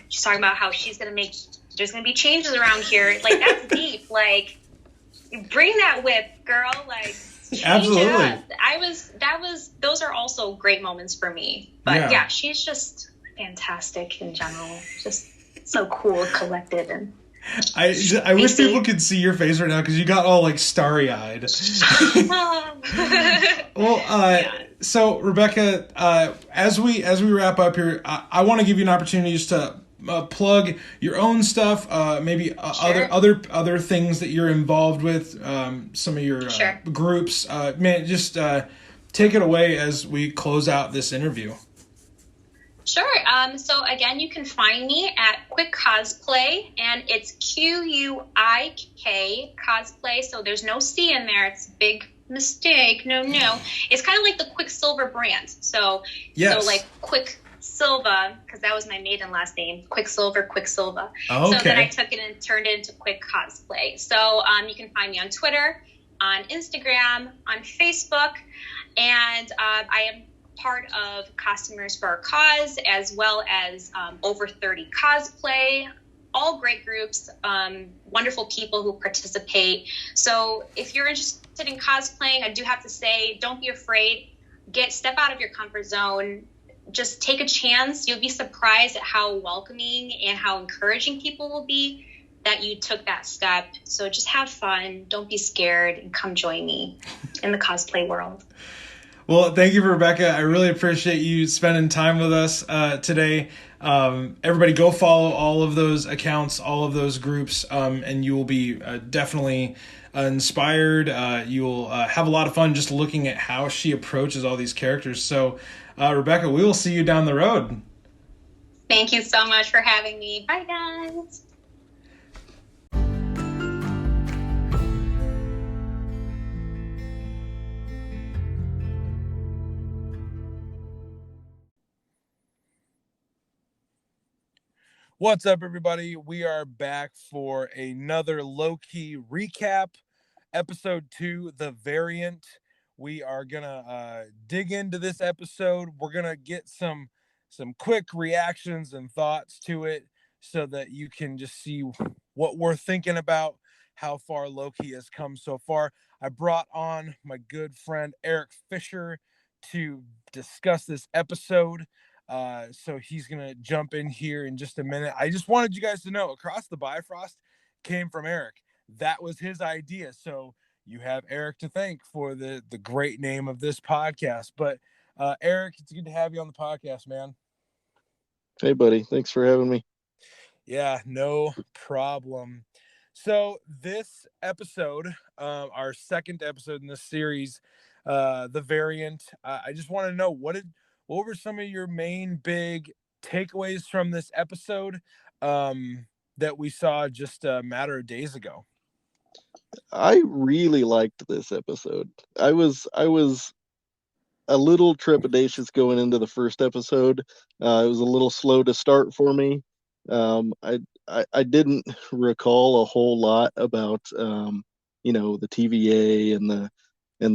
she's talking about how she's going to there's going to be changes around here. Like, that's deep. Like, bring that whip, girl. Like, absolutely. Those are also great moments for me. But she's just fantastic in general. Just so cool, collected, and I wish people could see your face right now because you got all like starry-eyed. So Rebecca, as we wrap up here, I want to give you an opportunity just to plug your own stuff, maybe other things that you're involved with, some of your groups. Just take it away as we close out this interview. Sure. So again, you can find me at Quick Cosplay, and it's Quik Cosplay. So there's no C in there. It's a big mistake. No, no. It's kind of like the Quicksilver brand. So Yes. like Quicksilva, because that was my maiden last name, Quicksilver. Oh, So then I okay. took it and turned it into Quick Cosplay. So you can find me on Twitter, on Instagram, on Facebook, and I am part of Costumers for Our Cause, as well as Over 30 Cosplay. All great groups, wonderful people who participate. So if you're interested in cosplaying, I do have to say, don't be afraid. Step out of your comfort zone. Just take a chance. You'll be surprised at how welcoming and how encouraging people will be that you took that step. So just have fun. Don't be scared, and come join me in the cosplay world. Well, thank you, Rebecca. I really appreciate you spending time with us today. Everybody go follow all of those accounts, all of those groups, and you will be definitely inspired. You will have a lot of fun just looking at how she approaches all these characters. So, Rebecca, we will see you down the road. Thank you so much for having me. Bye, guys. What's up, everybody? We are back for another Loki recap, episode 2, The Variant. We are gonna dig into this episode. We're gonna get some quick reactions and thoughts to it, so that you can just see what we're thinking about, how far Loki has come so far. I brought on my good friend Eric Fisher to discuss this episode. So he's gonna jump in here in just a minute. I just wanted you guys to know, Across the Bifrost came from Eric. That was his idea. So you have Eric to thank for the great name of this podcast. But Eric, it's good to have you on the podcast, man. Hey, buddy. Thanks for having me. Yeah, no problem. So this episode, our second episode in this series, The Variant, I just want to know, what were some of your main big takeaways from this episode that we saw just a matter of days ago? I really liked this episode. I was a little trepidatious going into the first episode. It was a little slow to start for me. I didn't recall a whole lot about the TVA and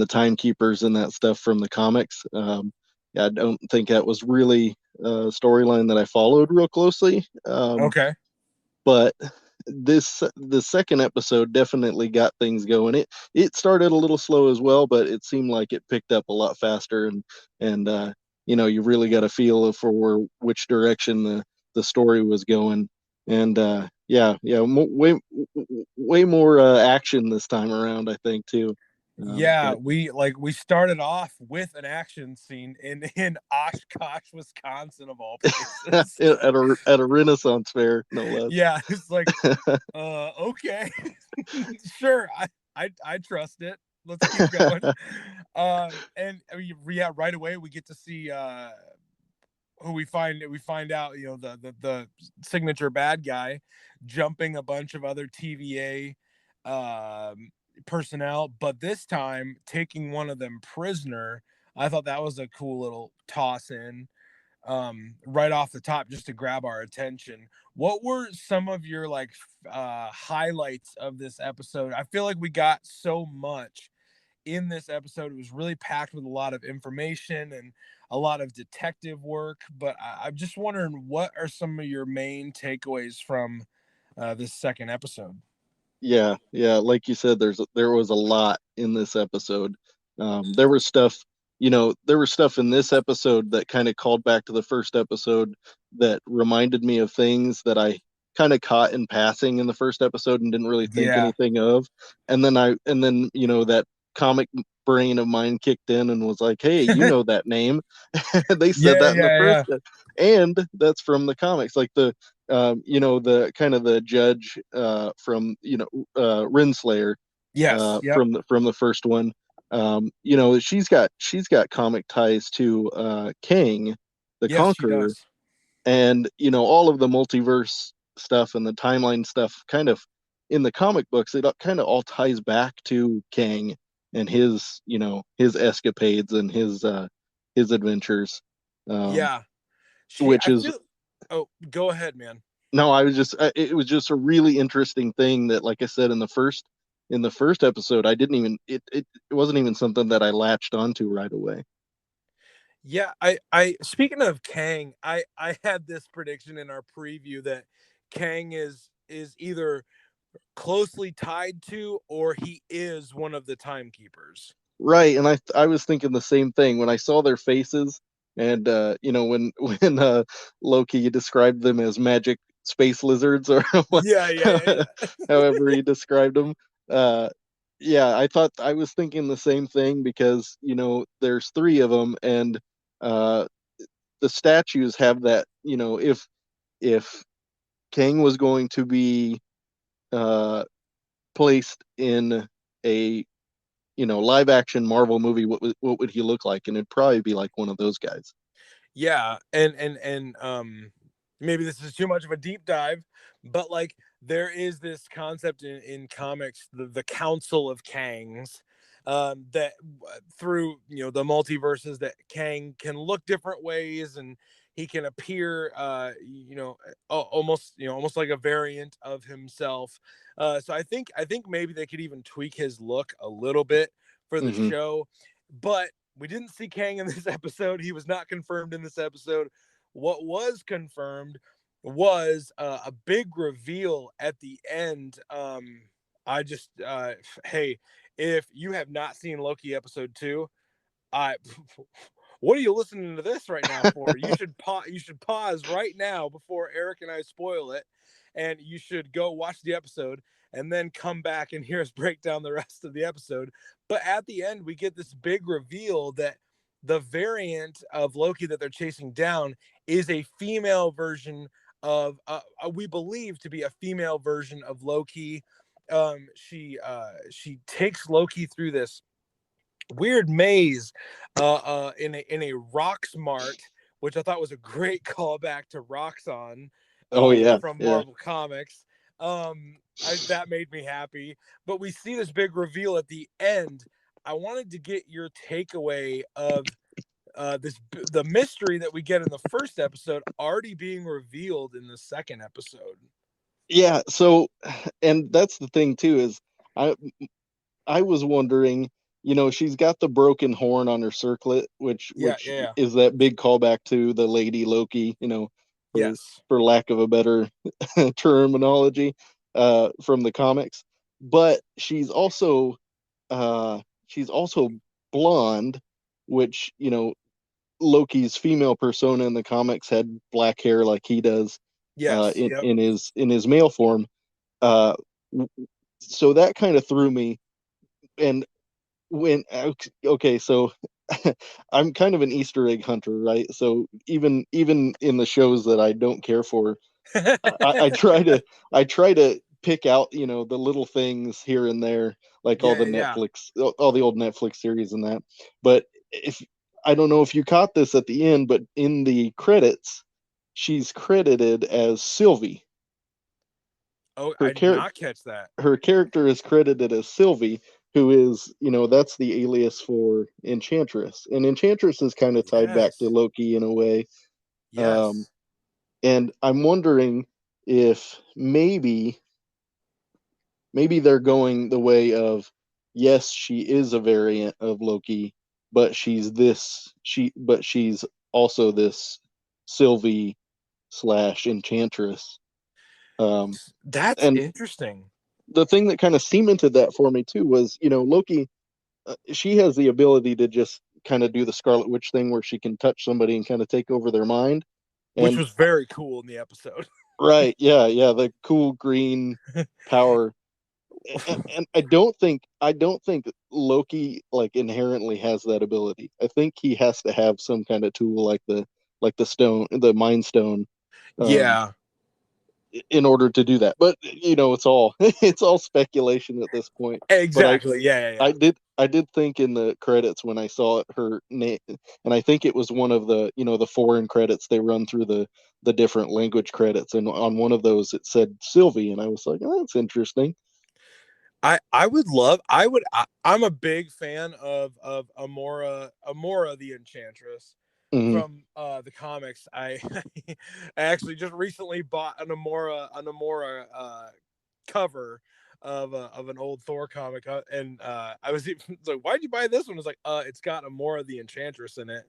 the timekeepers and that stuff from the comics. Yeah, I don't think that was really a storyline that I followed real closely. Okay. But the second episode definitely got things going. It started a little slow as well, but it seemed like it picked up a lot faster, and you really got a feel for which direction the story was going. And way more action this time around, I think, too. Yeah, we started off with an action scene in Oshkosh, Wisconsin, of all places. at a Renaissance fair, no less. Yeah, it's like, okay, sure, I trust it. Let's keep going. And I mean, yeah, right away we get to see who we find out, the signature bad guy jumping a bunch of other TVA personnel, but this time taking one of them prisoner. I thought that was a cool little toss in right off the top, just to grab our attention. What were some of your highlights of this episode? I feel like we got so much in this episode. It was really packed with a lot of information and a lot of detective work, but I'm just wondering, what are some of your main takeaways from this second episode? Yeah, like you said, there was a lot in this episode. There was stuff, in this episode that kind of called back to the first episode, that reminded me of things that I kind of caught in passing in the first episode and didn't really think anything of. And then that comic brain of mine kicked in and was like, "Hey, you know that name?" They said that in the first, and that's from the comics, like the kind of the judge from Renslayer, Yes, yep. from the first one. She's got comic ties to Kang the Yes, Conqueror, And all of the multiverse stuff and the timeline stuff kind of in the comic books, it kind of all ties back to Kang and his escapades and his adventures, um, Yeah. which I is feel. Oh, go ahead, man. no, I was just it was just a really interesting thing that, like I said, in the first episode, I didn't even it wasn't even something that I latched onto right away. Yeah, I speaking of Kang, I had this prediction in our preview that Kang is either closely tied to or he is one of the timekeepers. Right, and I was thinking the same thing when I saw their faces, and when when Loki described them as magic space lizards, or Yeah, yeah. however he described them. Uh, yeah, I was thinking the same thing because there's three of them, and uh, the statues have that. If Kang was going to be uh, placed in a live action Marvel movie, what would he look like? And it'd probably be like one of those guys. Yeah, and maybe this is too much of a deep dive, but like there is this concept in comics, the Council of Kangs, that through the multiverses that Kang can look different ways and he can appear almost like a variant of himself. So I think maybe they could even tweak his look a little bit for the Hmm. show, but we didn't see Kang in this episode. He was not confirmed in this episode. What was confirmed was a big reveal at the end. I just, hey, if you have not seen Loki episode 2, I what are you listening to this right now for? You should pause right now before Eric and I spoil it, and you should go watch the episode and then come back and hear us break down the rest of the episode. But at the end, we get this big reveal that the variant of Loki that they're chasing down is a female version of we believe to be a female version of Loki. She takes Loki through this weird maze in a rock smart, which I thought was a great callback to Roxxon Oh yeah, from yeah. Marvel Comics. That made me happy. But we see this big reveal at the end. I wanted to get your takeaway of the mystery that we get in the first episode already being revealed in the second episode. Yeah, so and that's the thing too is I I was wondering, she's got the broken horn on her circlet, which Yeah, which yeah. is that big callback to the Lady Loki, for Yes. for lack of a better terminology, from the comics. But she's also blonde, which Loki's female persona in the comics had black hair like he does Yes. in Yep. in his male form. Uh, so that kind of threw me. And when okay, so I'm kind of an Easter egg hunter, right? So even in the shows that I don't care for, I try to pick out the little things here and there, like Yeah, yeah. all the old Netflix series and that. But if I don't know if you caught this at the end, but in the credits, she's credited as Sylvie. Oh, Her I did character not catch that. her character is credited as Sylvie, who is that's the alias for Enchantress, and Enchantress is kind of tied back to Yes. Loki in a way. Um, Yes. and I'm wondering if maybe they're going the way of, yes, she is a variant of Loki, but she's also this Sylvie slash Enchantress. Um, That's and interesting. the thing that kind of cemented that for me too was, Loki. She has the ability to just kind of do the Scarlet Witch thing where she can touch somebody and kind of take over their mind. Which And was very cool in the episode. right, yeah, yeah, the cool green power. And I don't think Loki like inherently has that ability. I think he has to have some kind of tool like the stone, the Mind Stone. Um, Yeah. in order to do that. But it's all it's all speculation at this point. But Exactly. Yeah. I did think in the credits when I saw it, her name, and I think it was one of the the foreign credits they run through the different language credits, and on one of those it said Sylvie, and I was like, oh, that's interesting. I'm a big fan of Amora the Enchantress Hmm. from the comics. I I actually just recently bought an Amora cover of an old Thor comic, and I was like, "Why'd you buy this one?" It's like, it's got Amora the Enchantress in it,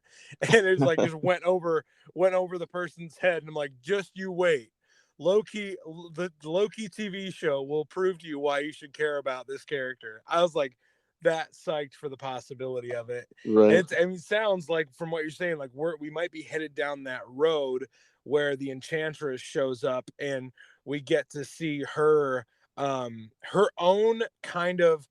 and it's like just went over the person's head, and I'm like, "Just you wait." Loki, the Loki TV show will prove to you why you should care about this character. I was like that psyched for the possibility of it. And Right. I mean, sounds like from what you're saying, like we might be headed down that road where the Enchantress shows up and we get to see her own kind of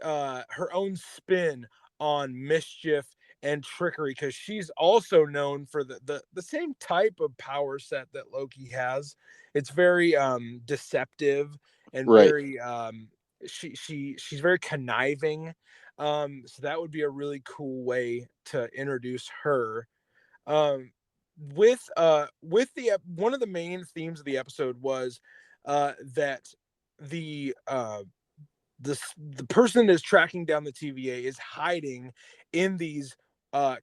her own spin on mischief and trickery, because she's also known for the same type of power set that Loki has. It's very deceptive and Right. very she's very conniving. So that would be a really cool way to introduce her. Um with the one of the main themes of the episode was that the the person that is tracking down the TVA is hiding in these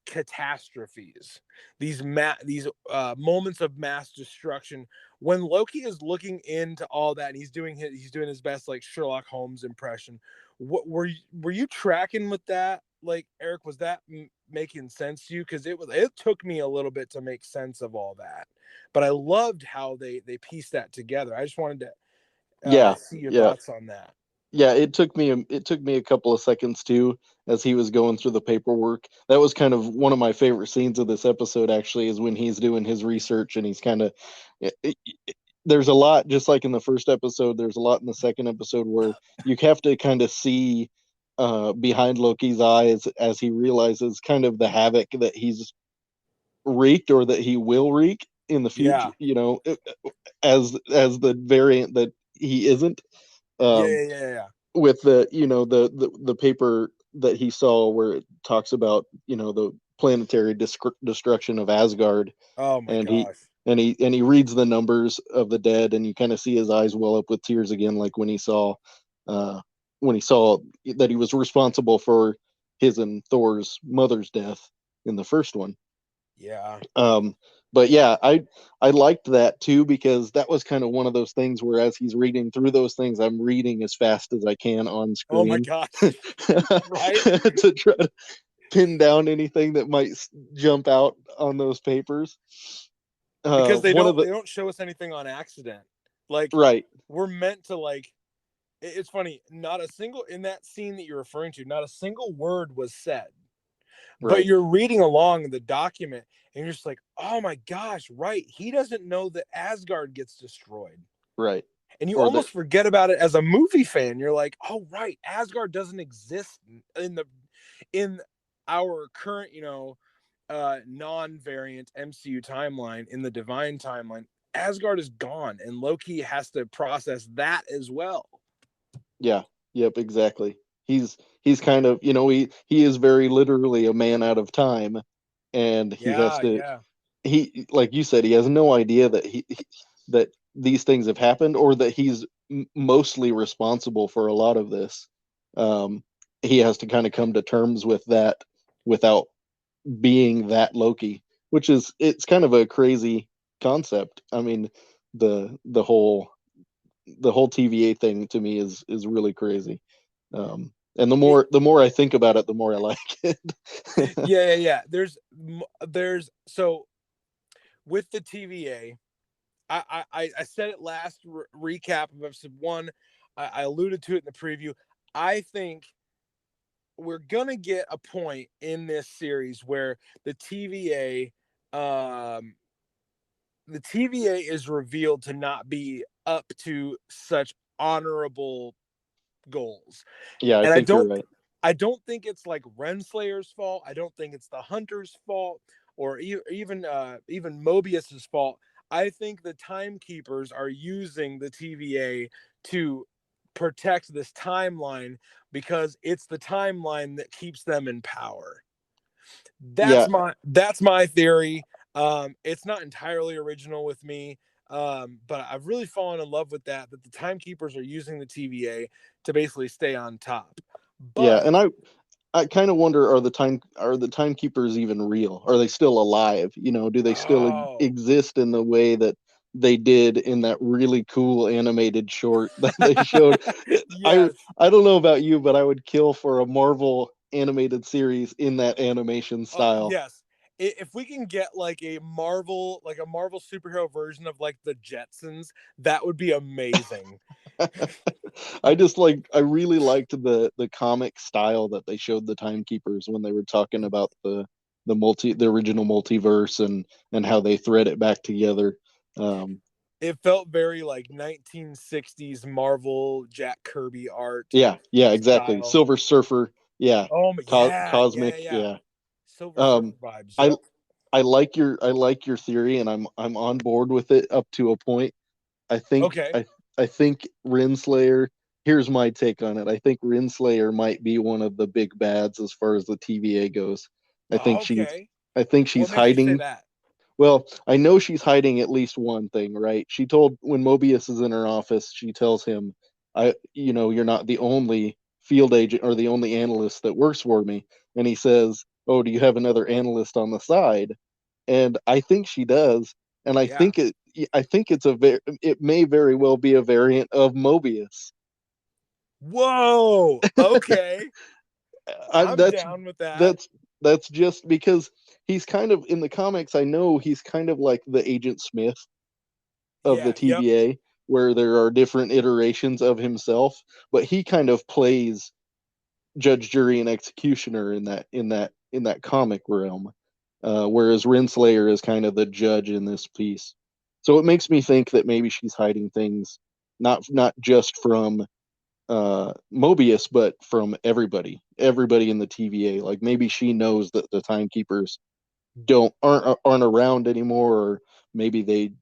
catastrophes, these moments of mass destruction. When Loki is looking into all that, and he's doing his best like Sherlock Holmes impression. What were you tracking with that? Like, Eric, was that making sense to you? Because it took me a little bit to make sense of all that, but I loved how they pieced that together. I just wanted to Yeah. see your Yeah. thoughts on that. Yeah, it took me a couple of seconds too as he was going through the paperwork. That was kind of one of my favorite scenes of this episode, actually, is when he's doing his research and he's kind of there's a lot, just like in the first episode, there's a lot in the second episode where you have to kind of see behind Loki's eyes as he realizes kind of the havoc that he's wreaked or that he will wreak in the future, Yeah. as the variant that he isn't. Yeah, Um, yeah, yeah, yeah. with the the paper that he saw where it talks about the planetary destruction of Asgard, Oh my and he gosh. and he reads the numbers of the dead, and you kind of see his eyes well up with tears again, like uh when he saw that he was responsible for his and Thor's mother's death in the first one. Yeah. um but yeah, I liked that too, because that was kind of one of those things where as he's reading through those things, I'm reading as fast as I can on Oh my screen gosh. Right? to try to pin down anything that might jump out on those papers. Because One of the they don't show us anything on accident. Like, Right. we're meant to like it's funny, not a single in that scene that you're referring to, not a single word was said. But Right. you're reading along the document and you're just like, "Oh my gosh, right. He doesn't know that Asgard gets destroyed." Right. And you Or that. almost forget about it as a movie fan. You're like, "Oh right, Asgard doesn't exist in our current, non-variant MCU timeline, in the divine timeline. Asgard is gone, and Loki has to process that as well." Yeah. Yep, exactly. He's kind of, he is very literally a man out of time, and he has Yeah, to, yeah. he, like you said, he has no idea that that these things have happened, or that he's mostly responsible for a lot of this. um he has to kind of come to terms with that without being that Loki, which is, it's kind of a crazy concept. I mean, the whole TVA thing to me is really crazy. And It, the more I think about it, the more I like it. yeah. There's so with the TVA, I said it last recap of episode one. I alluded to it in the preview. I think we're gonna get a point in this series where um, the TVA is revealed to not be up to such honorable goals, Yeah, I and think you're right. I don't think it's like Renslayer's fault. I don't think it's the Hunter's fault, or even Mobius's fault. I think the timekeepers are using the TVA to protect this timeline because it's the timeline that keeps them in power. Yeah, That's my theory. It's not entirely original with me, but I've really fallen in love with that the timekeepers are using the TVA to basically stay on top. yeah, But and I kind of wonder, are the timekeepers even real? Are they still alive? You know, do they still oh exist in the way that they did in that really cool animated short that they showed? I yes, I don't know about you, but I would kill for a Marvel animated series in that animation style. yes. If we can get like a Marvel superhero version of like the Jetsons, that would be amazing. I really liked the comic style that they showed the timekeepers when they were talking about the original multiverse and how they thread it back together. Um, It felt very like 1960s Marvel Jack Kirby art yeah, exactly. style. Silver Surfer, yeah. Oh yeah, Cosmic, yeah. yeah. Silver Surfer Um, vibes. I Yep. I like your theory, and I'm on board with it up to a point. I think Okay. I I think Renslayer. Here's my take on it. I think Renslayer might be one of the big bads as far as the TVA goes. I think she's Okay. I think What she's makes you say hiding. that? Well, I know she's hiding at least one thing, right? She told when Mobius is in her office, she tells him, you're not the only field agent or the only analyst that works for me." And he says, "Oh, do you have another analyst on the side?" And I think she does, and Yeah. I think it may very well be a variant of Mobius. Whoa. Okay. I I'm down with that. that's that's just because he's kind of in the comics. I know he's kind of like the Agent Smith of the Yeah. Yep. TVA, where there are different iterations of himself, but he kind of plays judge, jury, and executioner in that comic realm, whereas Renslayer is kind of the judge in this piece. So it makes me think that maybe she's hiding things, not just from Mobius, but from everybody in the TVA. Like maybe she knows that the timekeepers aren't around anymore, or maybe they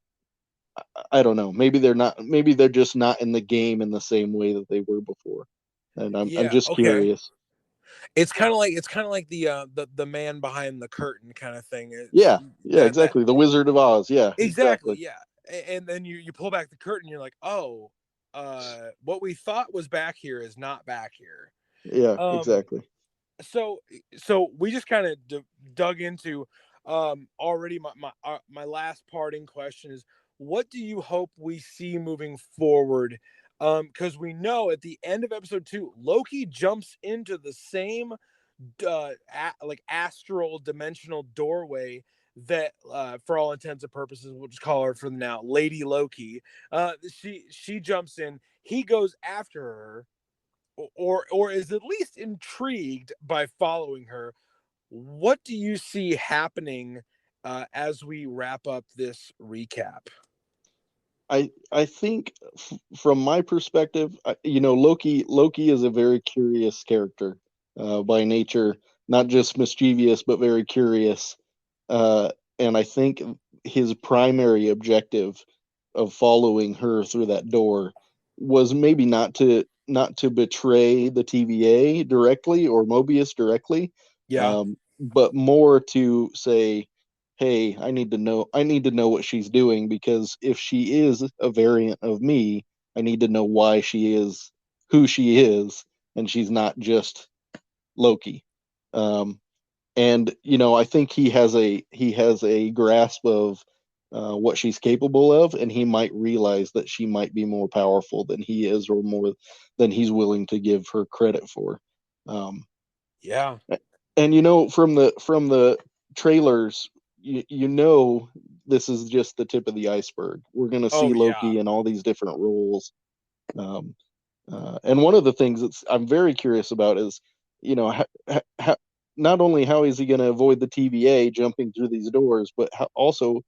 I don't know. Maybe they're just not in the game in the same way that they were before. And I'm Yeah. just Okay. curious. It's kind of like the man behind the curtain kind of thing. It's Yeah, that exactly. The Wizard of Oz. Yeah, exactly, exactly. yeah. And then you pull back the curtain, you're like, oh, what we thought was back here is not back here. Yeah, Um, exactly. so so we just kind of dug into already my last parting question is what do you hope we see moving forward, because we know at the end of episode 2 Loki jumps into the same like astral dimensional doorway that for all intents and purposes we'll just call her from now Lady Loki. She jumps in, he goes after her, or is at least intrigued by following her. What do you see happening as we wrap up this recap? I think from my perspective, Loki is a very curious character by nature, not just mischievous but very curious. And I think his primary objective of following her through that door was maybe not to betray the TVA directly or Mobius directly, Yeah. but more to say, "Hey, I need to know what she's doing, because if she is a variant of me, I need to know why she is who she is, and she's not just Loki." Um, and I think he has a grasp of what she's capable of, and he might realize that she might be more powerful than he is, or more than he's willing to give her credit for. Um, Yeah. and from the trailers, this is just the tip of the iceberg. We're going to Oh see yeah. Loki in all these different roles. Um, and one of the things that I'm very curious about is, how, not only how is he going to avoid the TVA jumping through these doors, but also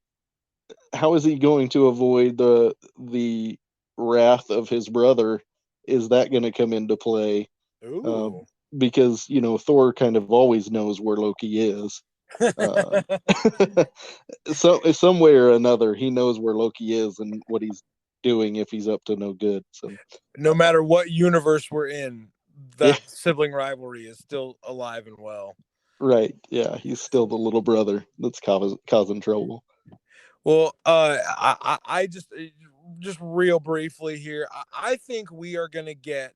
how is he going to avoid the wrath of his brother? Is that going to come into play? Ooh. Because Thor kind of always knows where Loki is. Uh, so some way or another, he knows where Loki is and what he's doing if he's up to no good. So no matter what universe we're in, yeah, that sibling rivalry is still alive and well. right. Yeah, he's still the little brother that's causing trouble. Well, I just real briefly here. I think we are gonna get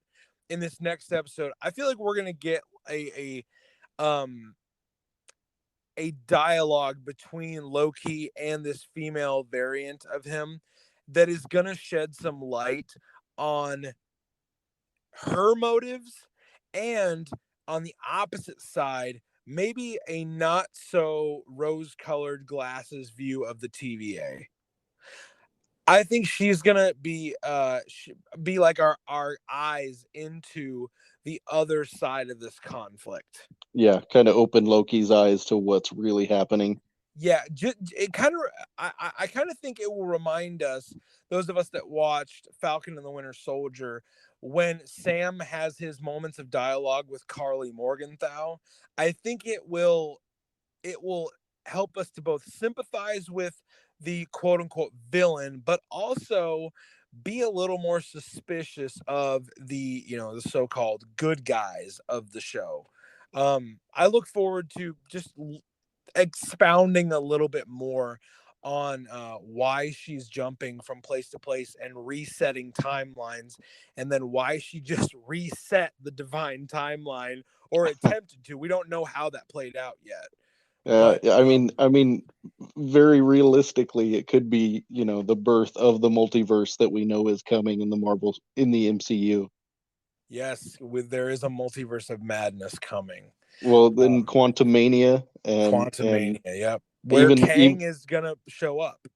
in this next episode. I feel like we're gonna get um a dialogue between Loki and this female variant of him that is gonna shed some light on her motives, and on the opposite side, maybe a not so rose colored glasses view of the TVA. I think she's gonna be like our eyes into the other side of this conflict. Yeah, kind of open Loki's eyes to what's really happening. Yeah, it kind of I kind of think it will remind us, those of us that watched Falcon and the Winter Soldier, when Sam has his moments of dialogue with Carly Morgenthau. I think it will help us to both sympathize with the quote unquote villain, but also be a little more suspicious of the so-called good guys of the show. I look forward to just expounding a little bit more on why she's jumping from place to place and resetting timelines, and then why she just reset the divine timeline, or attempted to. We don't know how that played out yet. But I mean, very realistically, it could be, the birth of the multiverse that we know is coming in the MCU. yes, there is a multiverse of madness coming. Well, then Quantum Mania Quantum and Mania, yep. Where even Kang is gonna show up.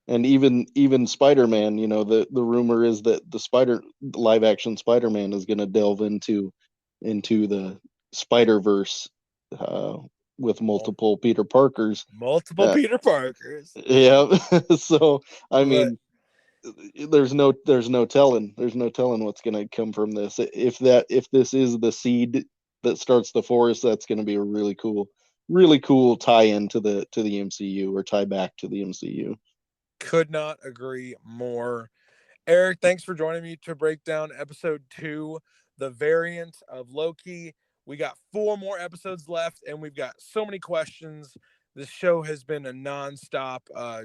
and even Spider-Man, the rumor is that the Spider live action Spider-Man is going to delve into the Spider-Verse, with multiple Peter Parkers. Multiple Peter Parkers. Yeah. So I But mean, there's no telling what's going to come from this. If this is the seed that starts the forest, that's going to be a really cool tie-in to the MCU, or tie back to the MCU. could not agree more. Eric, thanks for joining me to break down episode 2, the variant of Loki. We got 4 more episodes left, and we've got so many questions. This show has been a nonstop,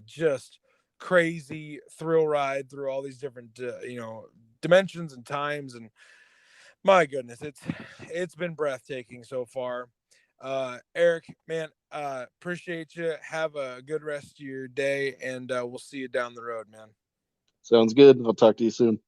just crazy thrill ride through all these different, dimensions and times. And my goodness, it's been breathtaking so far. Eric, man, appreciate you. Have a good rest of your day, and we'll see you down the road, man. Sounds good. I'll talk to you soon.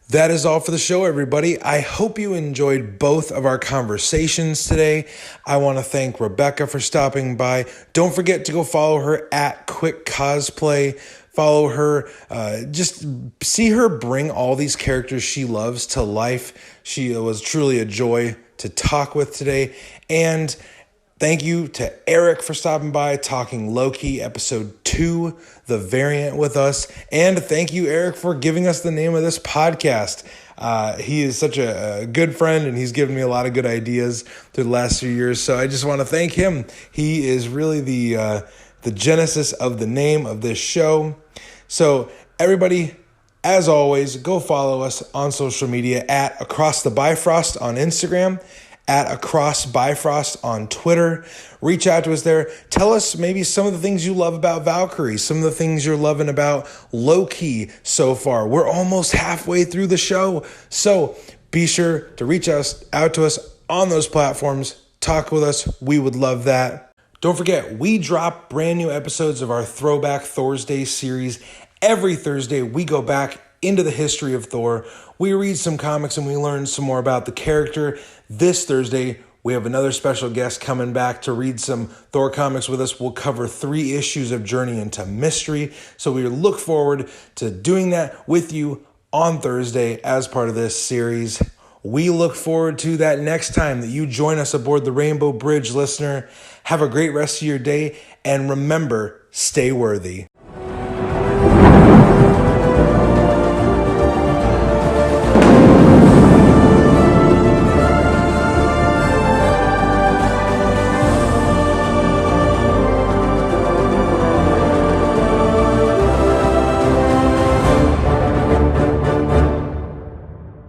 That is all for the show, everybody. I hope you enjoyed both of our conversations today. I want to thank Rebecca for stopping by. Don't forget to go follow her at Quick Cosplay. Follow her. Just see her bring all these characters she loves to life. She was truly a joy to talk with today. And thank you to Eric for stopping by, talking Loki episode 2, the variant, with us. And thank you, Eric, for giving us the name of this podcast. He is such a good friend, and he's given me a lot of good ideas through the last few years. So I just want to thank him. He is really the genesis of the name of this show. So everybody, as always, go follow us on social media at Across the Bifrost on Instagram, at Across Bifrost on Twitter. Reach out to us there. Tell us maybe some of the things you love about Valkyrie, some of the things you're loving about Loki so far. We're almost halfway through the show. So be sure to reach out to us on those platforms. Talk with us. We would love that. Don't forget, we drop brand new episodes of our Throwback Thursday series. Every Thursday, we go back into the history of Thor. We read some comics and we learn some more about the character. This Thursday, we have another special guest coming back to read some Thor comics with us. We'll cover 3 issues of Journey into Mystery. So we look forward to doing that with you on Thursday as part of this series. We look forward to that next time that you join us aboard the Rainbow Bridge, listener. Have a great rest of your day, and remember, stay worthy.